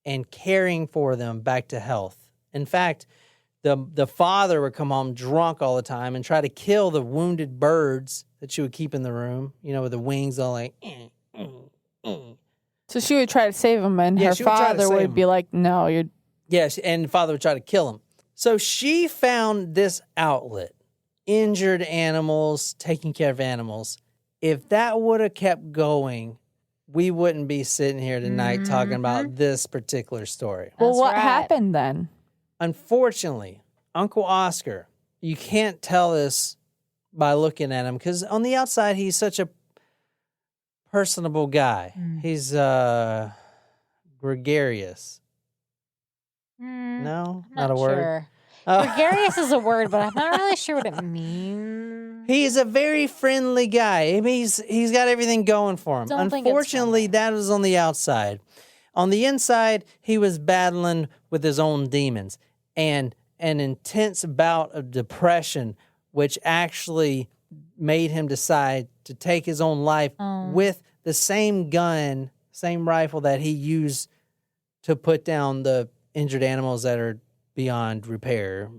and caring for them back to health. In fact, the father would come home drunk all the time and try to kill the wounded birds that she would keep in the room, with the wings all like... So she would try to save him, and Yeah, her she would try to father save would him. be like, "No, you're." Yeah, and the father would try to kill him. So she found this outlet, injured animals, taking care of animals. If that would have kept going, we wouldn't be sitting here tonight talking about this particular story. Well, That's what right. happened then? Unfortunately, Uncle Oscar, you can't tell this by looking at him, because on the outside, he's such a personable guy. He's gregarious. No, not a word. Sure. Oh. Gregarious is a word, but I'm not really sure what it means. He's a very friendly guy. I mean, he's got everything going for him. Don't think it's Unfortunately, that was on the outside. On the inside, he was battling with his own demons and an intense bout of depression, which actually made him decide to take his own life with the same gun, same rifle that he used to put down the injured animals that are beyond repair.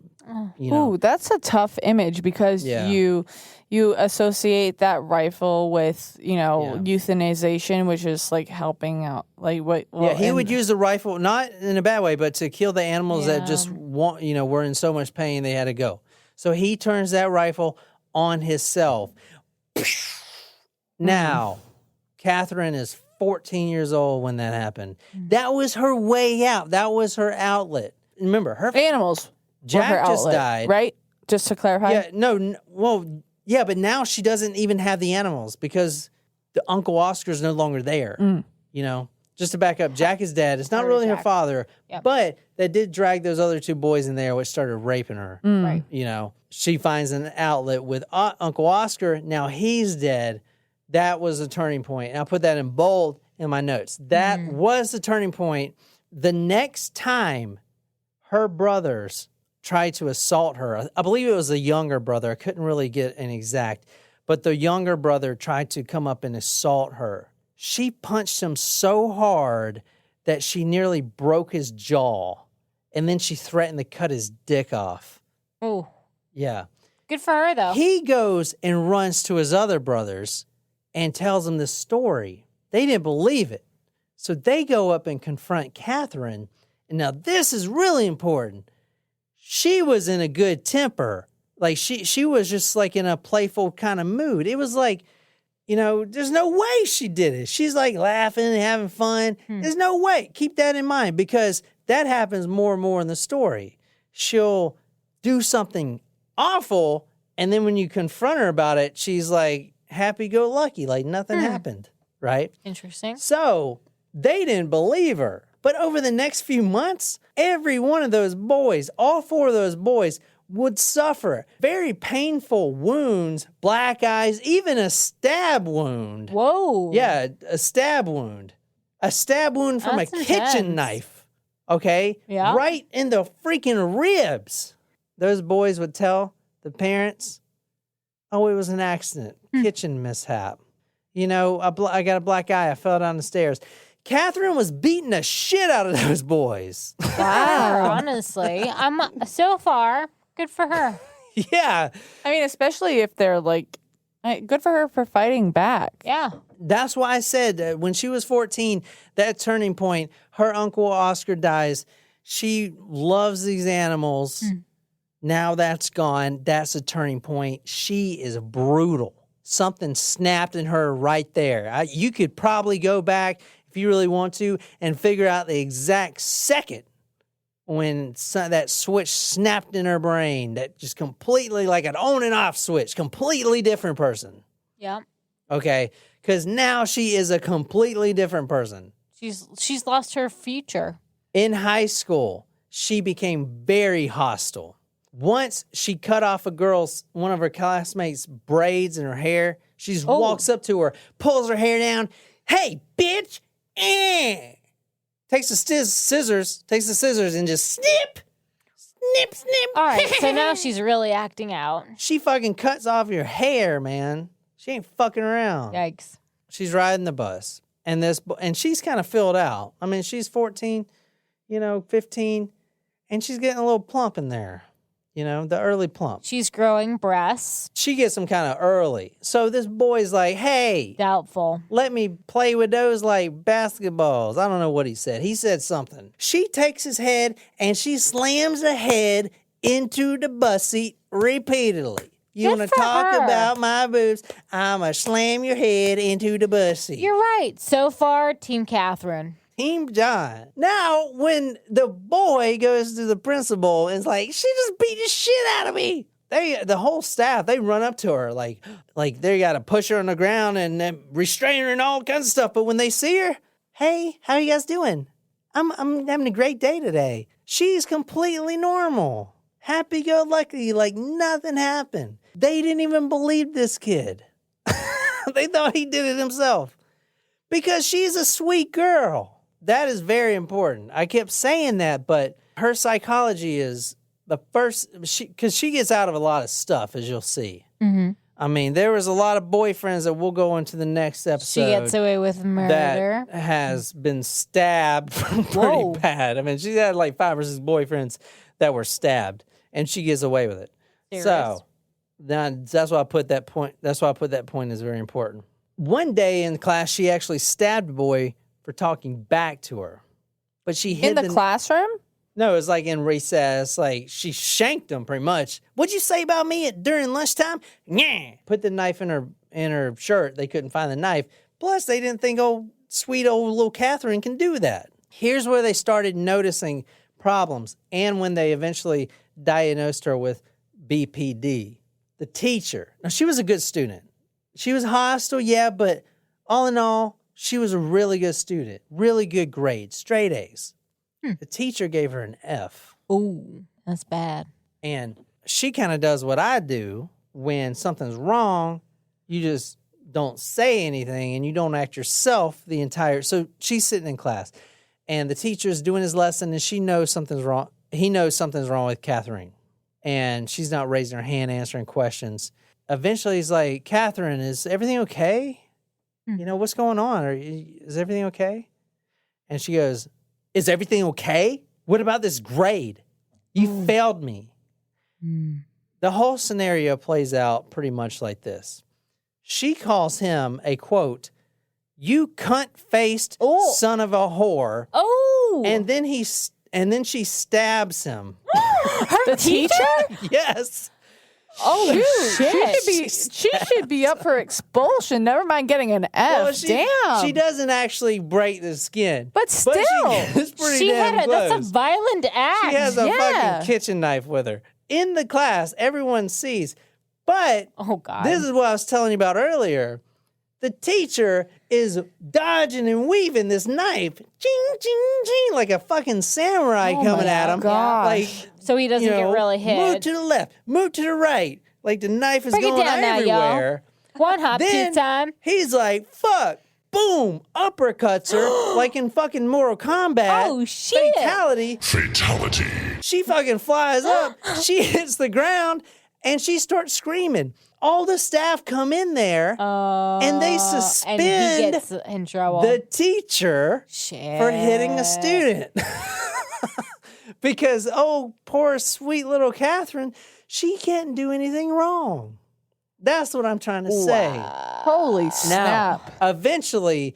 Ooh, that's a tough image, because Yeah. you associate that rifle with euthanization, which is like helping out. Like what? Well, He would use the rifle, not in a bad way, but to kill the animals that just were in so much pain they had to go. So he turns that rifle on himself. Now, Catherine is 14 years old when that happened. That was her way out. That was her outlet. Remember, her Animals. Jack were her just outlet, died. right? Just to clarify. Yeah, well, yeah, but now she doesn't even have the animals because the Uncle Oscar's no longer there. You know, just to back up, Jack is dead. It's not really her father, but they did drag those other 2 boys in there, which started raping her. Right. You know, she finds an outlet with Uncle Oscar. Now he's dead. That was a turning point. And I put that in bold in my notes. That was the turning point. The next time her brothers tried to assault her, I believe it was the younger brother. I couldn't really get an exact, but the younger brother tried to come up and assault her. She punched him so hard that she nearly broke his jaw, and then she threatened to cut his dick off. Oh, Yeah. good for her though. He goes and runs to his other brothers and tells them this story. They didn't believe it. So they go up and confront Katherine. And now this is really important. She was in a good temper. Like she was just like in a playful kind of mood. It was like, you know, there's no way she did it. She's like laughing and having fun. There's no way. Keep that in mind because that happens more and more in the story. She'll do something awful, and then when you confront her about it, she's like happy-go-lucky, like nothing happened, right? Interesting. So they didn't believe her. But over the next few months, every one of those boys, all 4 of those boys, would suffer very painful wounds, black eyes, even a stab wound. Whoa. Yeah, a stab wound. A stab wound from That's a intense. kitchen knife, okay? Yeah. Right in the freaking ribs. Those boys would tell the parents, oh, it was an accident, kitchen mishap. You know, I got a black eye, I fell down the stairs. Katherine was beating the shit out of those boys. Wow. Honestly, I'm so far good for her. Yeah. I mean, especially if they're like, good for her for fighting back. Yeah. That's why I said that when she was 14, that turning point, her uncle Oscar dies. She loves these animals. Now that's gone. That's a turning point. She is brutal. Something snapped in her right there. You could probably go back if you really want to and figure out the exact second when that switch snapped in her brain. That just completely like an on and off switch. Completely different person. Yeah. Okay? Because now she is a completely different person. She's lost her future. In high school, she became very hostile. Once she cut off one of her classmates' braids in her hair. She just walks up to her, pulls her hair down. Hey, bitch! Takes the scissors and just snip. All right, so now she's really acting out. She fucking cuts off your hair, man. She ain't fucking around. Yikes. She's riding the bus. And she's kind of filled out. I mean, she's 14, 15, and she's getting a little plump in there. The early plump. She's growing breasts. She gets them kind of early. So this boy's like, hey, Doubtful. let me play with those like basketballs. I don't know what he said. He said something. She takes his head and she slams the head into the bus seat repeatedly. You Good want to for talk her. about my boobs? I'ma slam your head into the bus seat. You're right. So far, Team Katherine. Team John. Now, when the boy goes to the principal and is like, she just beat the shit out of me. The whole staff, they run up to her like they got to push her on the ground and restrain her and all kinds of stuff. But when they see her, hey, how you guys doing? I'm having a great day today. She's completely normal. Happy-go-lucky, like nothing happened. They didn't even believe this kid. They thought he did it himself. Because she's a sweet girl. That is very important. I kept saying that, but her psychology is the first, because she gets out of a lot of stuff, as you'll see. Mm-hmm. I mean, there was a lot of boyfriends that we'll go into the next episode. She gets away with murder. That has been stabbed pretty Whoa. bad. I mean, she had like 5 or 6 boyfriends that were stabbed, and she gets away with it. Serious? So that's why I put that point. That's why I put that point is very important. One day in class, she actually stabbed a boy for talking back to her, but she hid In the classroom? No, it was like in recess. Like she shanked him pretty much. What'd you say about me during lunchtime? Yeah. Put the knife in her shirt. They couldn't find the knife. Plus, they didn't think sweet old little Katherine can do that. Here's where they started noticing problems. And when they eventually diagnosed her with BPD, the teacher, now she was a good student. She was hostile, yeah, but all in all, she was a really good student, really good grades, straight A's. The teacher gave her an F. Ooh, that's bad. And she kind of does what I do when something's wrong. You just don't say anything and you don't act yourself the entire. So she's sitting in class and the teacher's doing his lesson and she knows something's wrong. He knows something's wrong with Katherine and she's not raising her hand, answering questions. Eventually he's like, Katherine, is everything okay? You know, what's going on? Is everything okay? And she goes, is everything okay? What about this grade? You failed me. The whole scenario plays out pretty much like this. She calls him a, quote, you cunt-faced son of a whore. Oh. And then she stabs him. The teacher? Yes. Oh, shit. She should be up for expulsion. Never mind getting an F. Damn. She doesn't actually break the skin. But still. It's pretty damn close. That's a violent act. She has a fucking kitchen knife with her. In the class, everyone sees. But Oh, God. this is what I was telling you about earlier. The teacher is dodging and weaving this knife, ching, ching, ching, like a fucking samurai coming at him. gosh. Like, so he doesn't you know, get really hit. move to the left, move to the right. Like the knife is Break it going down now, y'all. everywhere. One hop, Then two time. he's like, fuck, boom, uppercuts her like in fucking Mortal Kombat. Oh, shit. Fatality. She fucking flies up, she hits the ground, and she starts screaming. All the staff come in there, and they suspend And he gets in trouble. the teacher Shit. for hitting a student. Because, oh, poor sweet little Katherine, she can't do anything wrong. That's what I'm trying to say. Holy Now, snap. eventually,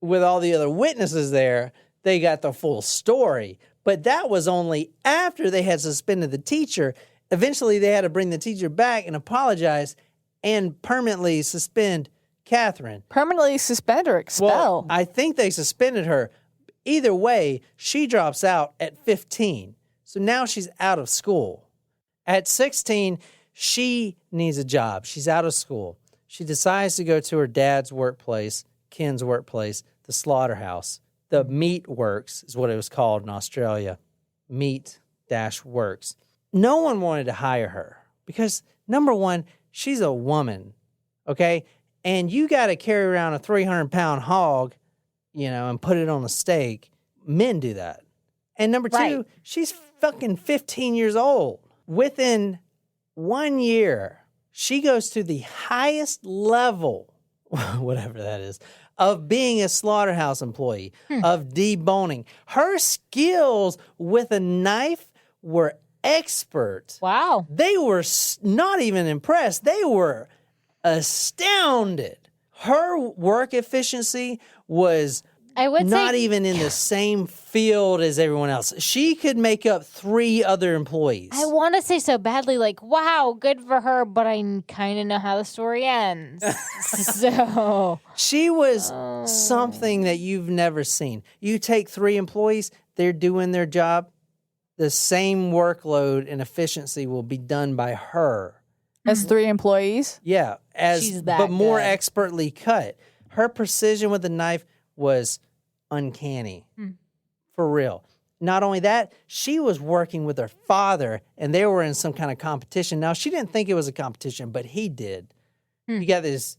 with all the other witnesses there, they got the full story. But that was only after they had suspended the teacher. Eventually, they had to bring the teacher back and apologize and permanently suspend Katherine. Permanently suspend or expel. Well, I think they suspended her. Either way, she drops out at 15. So now she's out of school. At 16, she needs a job. She's out of school. She decides to go to her dad's workplace, Ken's workplace, the slaughterhouse. The Meat Works is what it was called in Australia. Meat-Works. No one wanted to hire her because, number one, she's a woman, okay? And you got to carry around a 300-pound hog, and put it on a stake. Men do that. And number two, Right. she's fucking 15 years old. Within 1 year, she goes to the highest level, whatever that is, of being a slaughterhouse employee, of deboning. Her skills with a knife were expert. Wow. They were not even impressed. They were astounded. Her work efficiency was I would not say even in the same field as everyone else. She could make up 3 other employees. I want to say so badly, like, wow, good for her, but I kind of know how the story ends. So She was something that you've never seen. You take 3 employees, they're doing their job. The same workload and efficiency will be done by her. As 3 employees? Yeah, She's that but more good. expertly cut. Her precision with the knife was uncanny. For real. Not only that, she was working with her father and they were in some kind of competition. Now, she didn't think it was a competition, but he did. You got this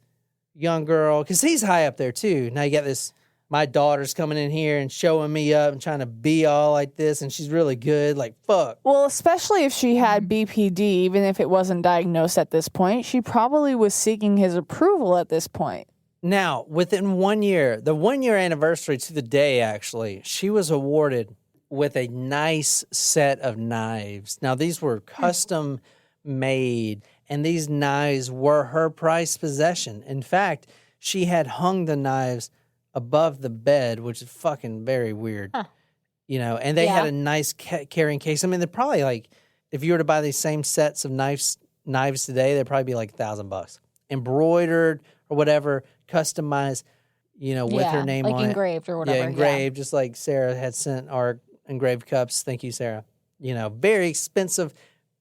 young girl, because he's high up there too. Now you got this, my daughter's coming in here and showing me up and trying to be all like this, and she's really good. Like, fuck. Well, especially if she had BPD, even if it wasn't diagnosed at this point, she probably was seeking his approval at this point. Now, within 1 year, the 1 year anniversary to the day, actually, she was awarded with a nice set of knives. Now, these were custom made, and these knives were her prized possession. In fact, she had hung the knives above the bed, which is fucking very weird. And they had a nice carrying case. I mean, they're probably like, if you were to buy these same sets of knives today, they'd probably be like $1,000. Embroidered or whatever, customized, with her name like on engraved or whatever. it. Yeah, engraved, just like Sarah had sent our engraved cups. Thank you, Sarah. You know, very expensive,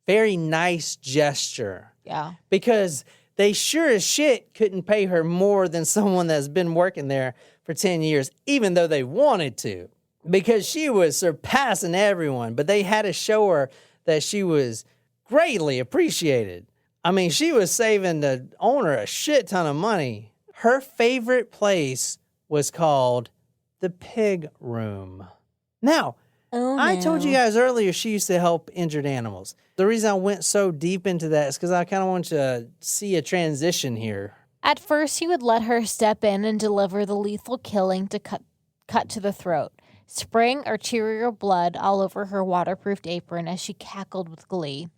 very nice gesture. Yeah. Because they sure as shit couldn't pay her more than someone that's been working there for 10 years, even though they wanted to, because she was surpassing everyone. But they had to show her that she was greatly appreciated. I mean, she was saving the owner a shit ton of money. Her favorite place was called the Pig Room. Now, I told you guys earlier she used to help injured animals. The reason I went so deep into that is because I kind of want to see a transition here. At first, he would let her step in and deliver the lethal killing to cut to the throat, spraying arterial blood all over her waterproofed apron as she cackled with glee.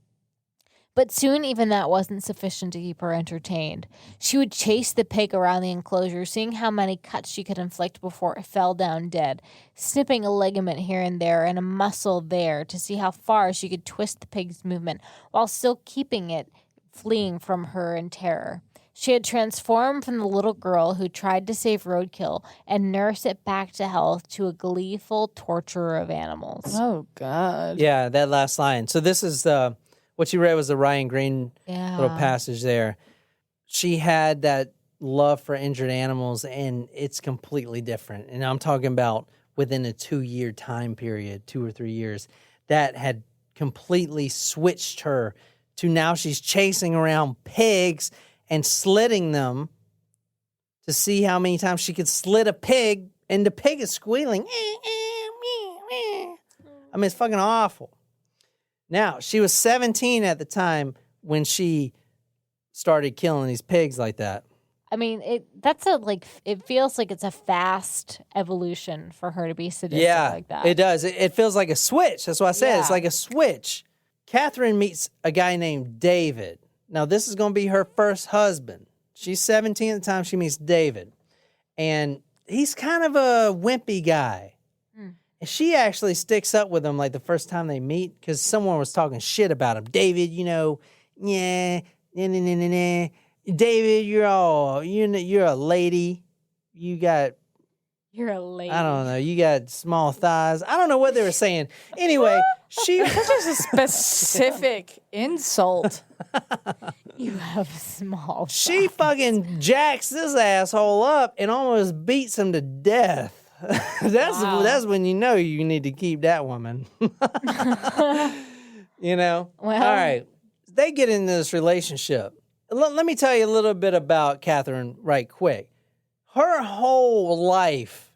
But soon even that wasn't sufficient to keep her entertained. She would chase the pig around the enclosure, seeing how many cuts she could inflict before it fell down dead, snipping a ligament here and there and a muscle there to see how far she could twist the pig's movement while still keeping it fleeing from her in terror. She had transformed from the little girl who tried to save roadkill and nurse it back to health to a gleeful torturer of animals. Oh, God. Yeah, that last line. So this is what you read was the Ryan Green little passage there. She had that love for injured animals, and it's completely different. And I'm talking about within a 2-year time period, 2 or 3 years, that had completely switched her to now she's chasing around pigs and slitting them to see how many times she could slit a pig, and the pig is squealing. I mean, it's fucking awful. Now, she was 17 at the time when she started killing these pigs like that. I mean, it feels like it's a fast evolution for her to be sadistic like that. It does. It feels like a switch. That's what I said. It's like a switch. Catherine meets a guy named David. Now, this is going to be her first husband. She's 17 at the time she meets David. And he's kind of a wimpy guy. And she actually sticks up with him like the first time they meet because someone was talking shit about him. David, David, you're a lady. You're a lady. I don't know. You got small thighs. I don't know what they were saying. Anyway, That's just a specific insult. You have small thighs. She fucking jacks this asshole up and almost beats him to death. That's when you know you need to keep that woman. You know? Well, all right. They get into this relationship. Let me tell you a little bit about Catherine right quick. Her whole life,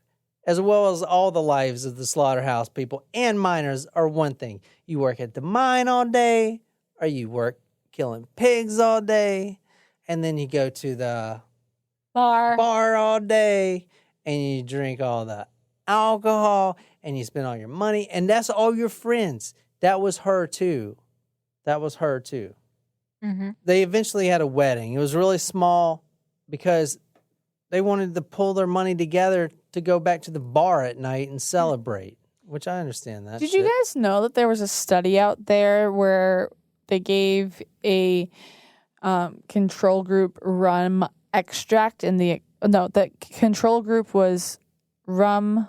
as well as all the lives of the slaughterhouse people and miners, are one thing. You work at the mine all day, or you work killing pigs all day, and then you go to the bar all day, and you drink all the alcohol, and you spend all your money, and that's all your friends. That was her too. Mm-hmm. They eventually had a wedding. It was really small because they wanted to pull their money together to go back to the bar at night and celebrate, which I understand that. Did you guys know that there was a study out there where they gave a control group rum extract the control group was rum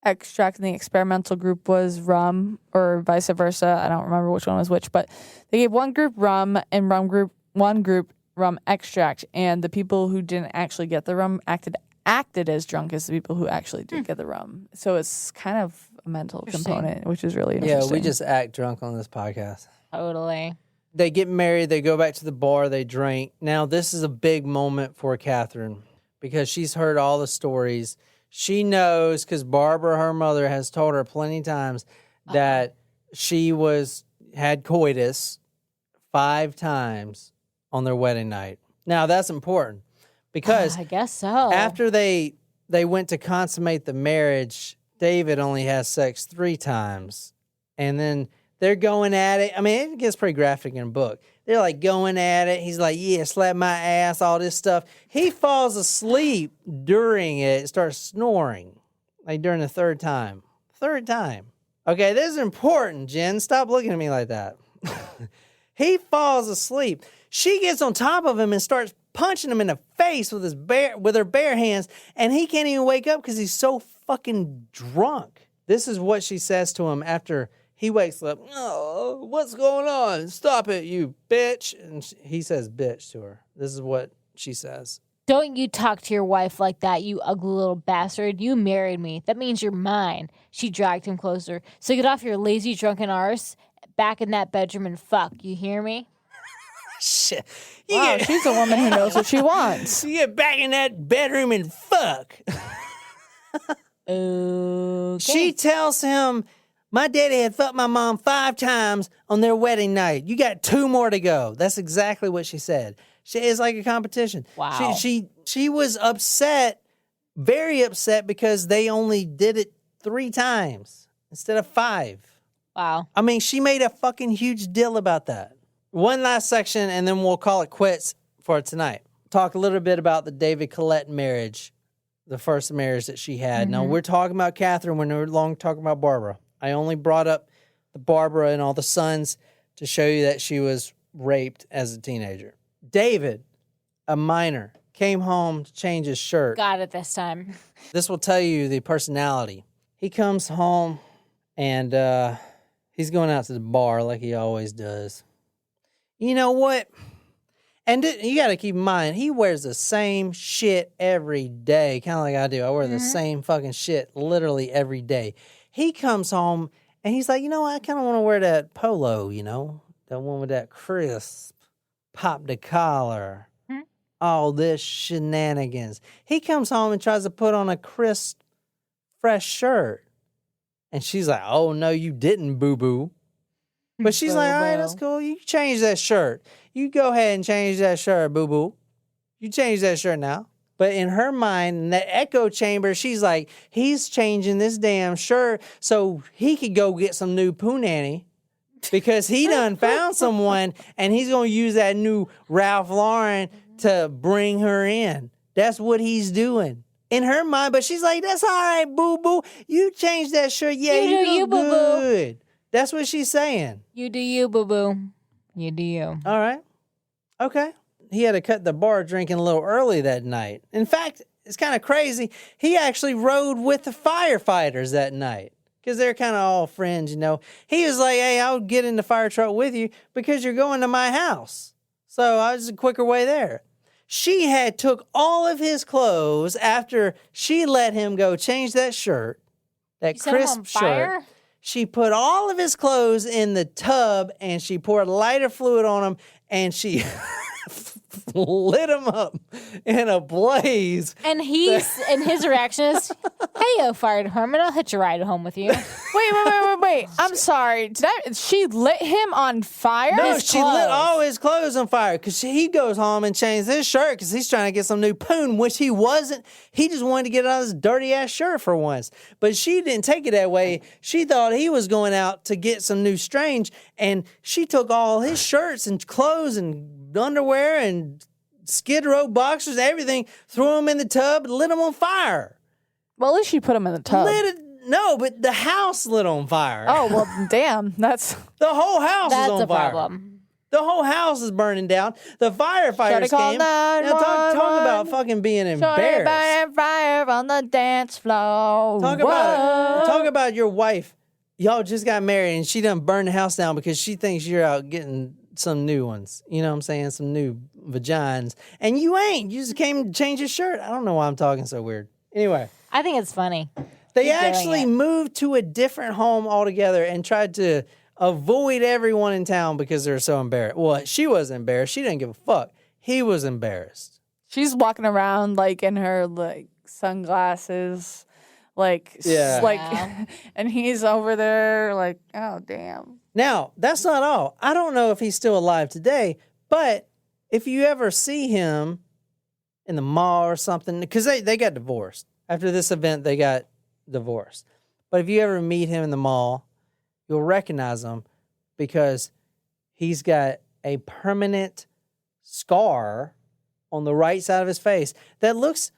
extract and the experimental group was rum, or vice versa. I don't remember which one was which, but they gave one group rum and one group rum extract, and the people who didn't actually get the rum acted as drunk as the people who actually did get the rum. So it's kind of a mental component, which is really interesting. Yeah, we just act drunk on this podcast. Totally. They get married, they go back to the bar, they drink. Now, this is a big moment for Catherine because she's heard all the stories. She knows, because Barbara, her mother, has told her plenty of times that she had coitus 5 times on their wedding night. Now, that's important because I guess so. After they went to consummate the marriage, David only has sex 3 times. And then they're going at it. I mean, it gets pretty graphic in a book. They're like going at it. He's like, yeah, slap my ass, all this stuff. He falls asleep during it, starts snoring, like during the 3rd time. 3rd time. Okay, this is important, Jen. Stop looking at me like that. He falls asleep. She gets on top of him and starts punching him in the face with her bare hands, and he can't even wake up because he's so fucking drunk. This is what she says to him after he wakes up. Oh, what's going on? Stop it, you bitch. And he says bitch to her. This is what she says. Don't you talk to your wife like that, you ugly little bastard. You married me. That means you're mine. She dragged him closer. So get off your lazy, drunken arse back in that bedroom and fuck. You hear me? Shit. Wow, she's a woman who knows what she wants. You get back in that bedroom and fuck. Okay. She tells him, my daddy had fucked my mom 5 times on their wedding night. You got 2 more to go. That's exactly what she said. It's like a competition. Wow. She was upset, very upset, because they only did it 3 times instead of 5. Wow. I mean, she made a fucking huge deal about that. One last section, and then we'll call it quits for tonight. Talk a little bit about the David Collette marriage, the first marriage that she had. Now, we're talking about Katherine. We're no longer talking about Barbara. I only brought up the Barbara and all the sons to show you that she was raped as a teenager. David, a minor, came home to change his shirt. Got it this time. This will tell you the personality. He comes home and he's going out to the bar like he always does. You know what? And you got to keep in mind, he wears the same shit every day, kind of like I do. I wear the same fucking shit literally every day. He comes home and he's like, you know what? I kind of want to wear that polo, you know, that one with that crisp, pop the collar, all this shenanigans. He comes home and tries to put on a crisp, fresh shirt. And she's like, oh, no, you didn't, boo-boo. But she's like, all right, that's cool. You change that shirt. You go ahead and change that shirt, boo-boo. You change that shirt now. But in her mind, in that echo chamber, she's like, he's changing this damn shirt so he could go get some new punani because he done found someone and he's going to use that new Ralph Lauren to bring her in. That's what he's doing. In her mind, but she's like, that's all right, boo-boo. You change that shirt. Yeah, You do you, look boo-boo. good. That's what she's saying. You do you, boo-boo. You do you. All right. Okay. He had to cut the bar drinking a little early that night. In fact, it's kind of crazy. He actually rode with the firefighters that night because they're kind of all friends, you know. He was like, hey, I'll get in the fire truck with you because you're going to my house. So I was a quicker way there. She had took all of his clothes after she let him go change that shirt, that You set him crisp on fire? shirt. She put all of his clothes in the tub and she poured lighter fluid on him and she lit him up in a blaze. And his reaction is, hey, yo, fire department, I'll hitch a ride home with you. Wait. I'm sorry. She lit him on fire? No, His she lit clothes. all his clothes on fire because he goes home and changes his shirt because he's trying to get some new poon, which he wasn't. He just wanted to get out of his dirty ass shirt for once. But she didn't take it that way. She thought he was going out to get some new strange, and she took all his shirts and clothes and underwear and Skid Row boxers, everything, threw them in the tub and lit them on fire. Well, at least she put him in the tub. No, but the house lit on fire. Oh, well, damn. That's... The whole house That's is on a fire. problem. The whole house is burning down. The firefighters call came. Now, talk 911. about fucking being Shorty embarrassed. burning fire on the dance floor. Talk about your wife. Y'all just got married and she done burned the house down because she thinks you're out getting some new ones. You know what I'm saying? Some new vaginas. And you ain't. You just came to change your shirt. I don't know why I'm talking so weird. Anyway. I think it's funny. They Keep doing actually it. moved to a different home altogether and tried to avoid everyone in town because they're so embarrassed. Well, she was embarrassed. She didn't give a fuck. He was embarrassed. She's walking around, like, in her, like, sunglasses. Like, Yeah. Wow. and he's over there, like, oh, damn. Now, that's not all. I don't know if he's still alive today, but if you ever see him in the mall or something, because they got divorced. After this event, they got divorced. But if you ever meet him in the mall, you'll recognize him because he's got a permanent scar on the right side of his face that looks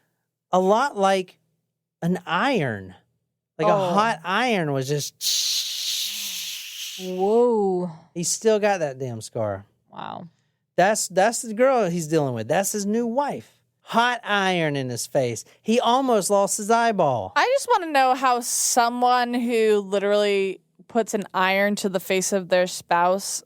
a lot like an iron. Like a hot iron was just... Whoa. He's still got that damn scar. Wow. That's the girl he's dealing with. That's his new wife. hot iron in his face. He almost lost his eyeball. I just want to know how someone who literally puts an iron to the face of their spouse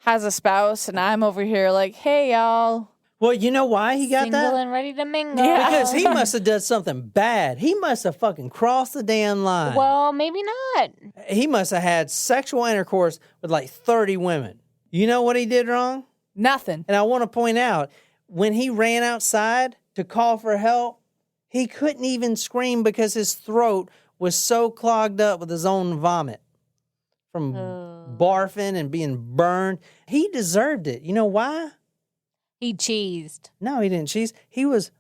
has a spouse, and I'm over here like, hey, y'all. Well, you know why he got Single that? and ready to mingle. Yeah. Because he must have done something bad. He must have fucking crossed the damn line. Well, maybe not. He must have had sexual intercourse with like 30 women. You know what he did wrong? Nothing. And I want to point out, when he ran outside to call for help, he couldn't even scream because his throat was so clogged up with his own vomit from barfing and being burned. He deserved it. You know why? He cheesed. No, he didn't cheese. He was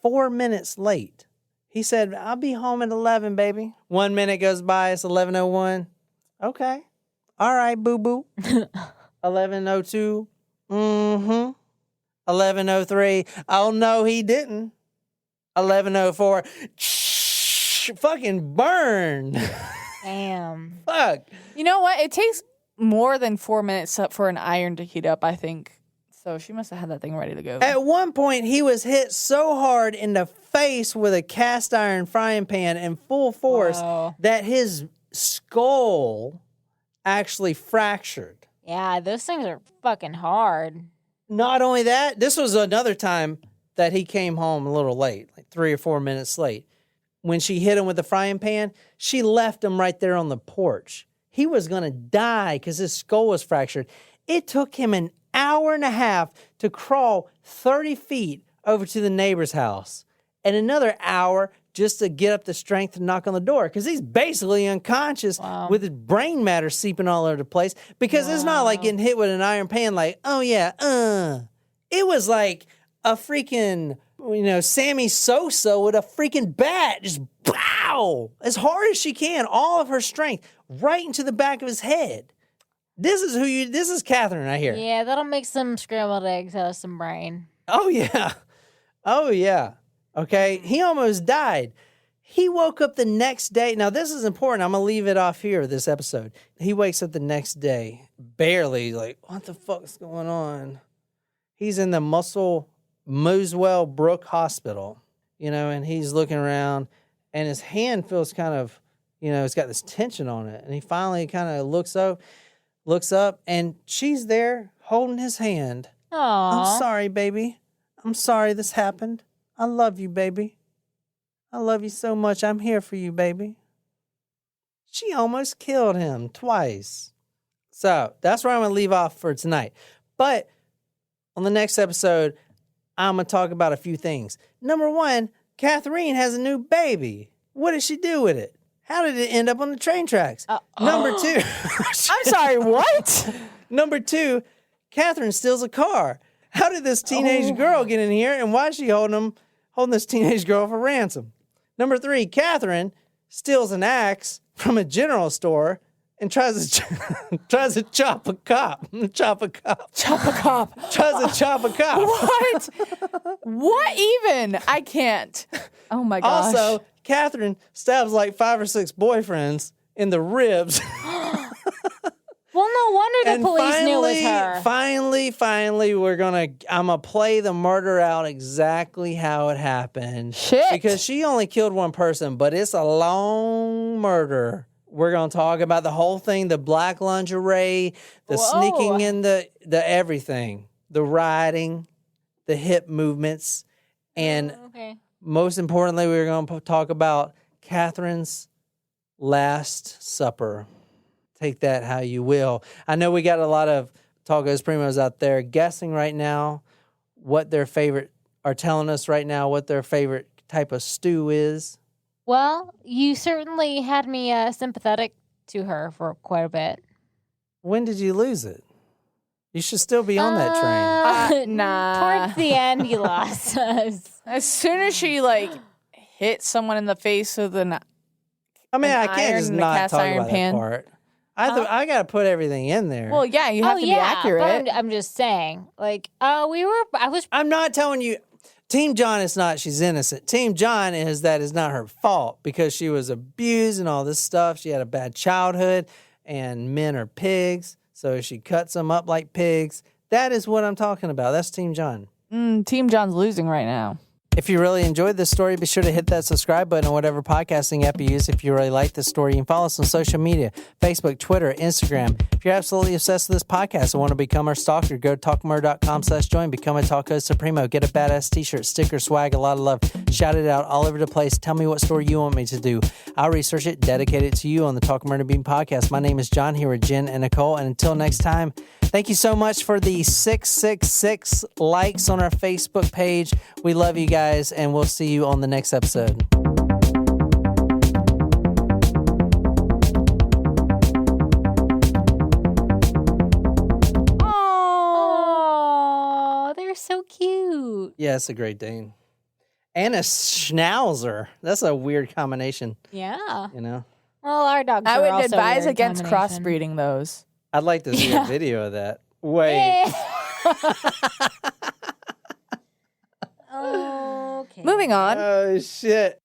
4 minutes late. He said, I'll be home at 11, baby. 1 minute goes by. It's 11:01. Okay. All right, boo-boo. 11:02. Mm-hmm. 11:03. Oh, no, he didn't. 11:04. Fucking burn. Damn. Fuck. You know what? It takes more than 4 minutes for an iron to heat up, I think. So she must have had that thing ready to go. At one point, he was hit so hard in the face with a cast iron frying pan in full force that his skull actually fractured. Yeah, those things are fucking hard. Not only that, this was another time that he came home a little late, like 3 or 4 minutes late. When she hit him with the frying pan, she left him right there on the porch. He was going to die because his skull was fractured. It took him an hour and a half to crawl 30 feet over to the neighbor's house and another hour just to get up the strength to knock on the door because he's basically unconscious with his brain matter seeping all over the place because it's not like getting hit with an iron pan like, oh yeah, It was like a freaking, Sammy Sosa with a freaking bat, just pow, as hard as she can, all of her strength right into the back of his head. This is Katherine right here. Yeah, that'll make some scrambled eggs out of some brain. Oh, yeah. Oh, yeah. Okay. He almost died. He woke up the next day. Now, this is important. I'm going to leave it off here, this episode. He wakes up the next day, barely, like, what the fuck's going on? He's in the Muswell Brook Hospital, and he's looking around, and his hand feels kind of, it's got this tension on it. And he finally kind of looks up, and she's there holding his hand. Aww. I'm sorry, baby. I'm sorry this happened. I love you, baby. I love you so much. I'm here for you, baby. She almost killed him twice. So that's where I'm going to leave off for tonight. But on the next episode, I'm going to talk about a few things. Number one, Katherine has a new baby. What did she do with it? How did it end up on the train tracks? Number two. I'm sorry, what? Number two, Katherine steals a car. How did this teenage girl get in here, and why is she holding this teenage girl for ransom? Number three, Katherine steals an axe from a general store and tries to chop a cop. Chop a cop. Tries to chop a cop. What? What even? I can't. Oh my gosh. Also, Katherine stabs like 5 or 6 boyfriends in the ribs. Well, no wonder the police knew it was her. Finally, I'm gonna play the murder out exactly how it happened. Shit. Because she only killed one person, but it's a long murder. We're gonna talk about the whole thing, the black lingerie, the sneaking in the everything, the riding, the hip movements, and most importantly, we're gonna talk about Katherine's Last Supper. Take that how you will. I know we got a lot of Tacos Primos out there guessing right now what their favorite, are telling us right now what their favorite type of stew is. Well, you certainly had me sympathetic to her for quite a bit. When did you lose it? You should still be on that train. Nah. Towards the end, you lost us. As soon as she hit someone in the face with an I mean, I iron can't just in a not cast talk iron about pan. that part. I got to put everything in there. Well, yeah, you have to be accurate. But I'm just saying, I'm not telling you. Team John is not, she's innocent. Team John is that is not her fault because she was abused and all this stuff. She had a bad childhood and men are pigs. So she cuts them up like pigs. That is what I'm talking about. That's Team John. Team John's losing right now. If you really enjoyed this story, be sure to hit that subscribe button on whatever podcasting app you use. If you really like this story, you can follow us on social media, Facebook, Twitter, Instagram. If you're absolutely obsessed with this podcast and want to become our stalker, go to talkmurder.com/join, become a Taco Supremo, get a badass t-shirt, sticker, swag, a lot of love. Shout it out all over the place. Tell me what story you want me to do. I'll research it, dedicate it to you on the Talk Murder Bean podcast. My name is John, here with Jen and Nicole. And until next time, thank you so much for the 666 likes on our Facebook page. We love you guys, and we'll see you on the next episode. Oh, they're so cute. Yeah, it's a Great Dane. And a Schnauzer. That's a weird combination, Yeah. you know? Well, our dogs I are would also advise weird against combination. crossbreeding those. I'd like to see a video of that. Wait. Yeah. Okay. Moving on. Oh, shit.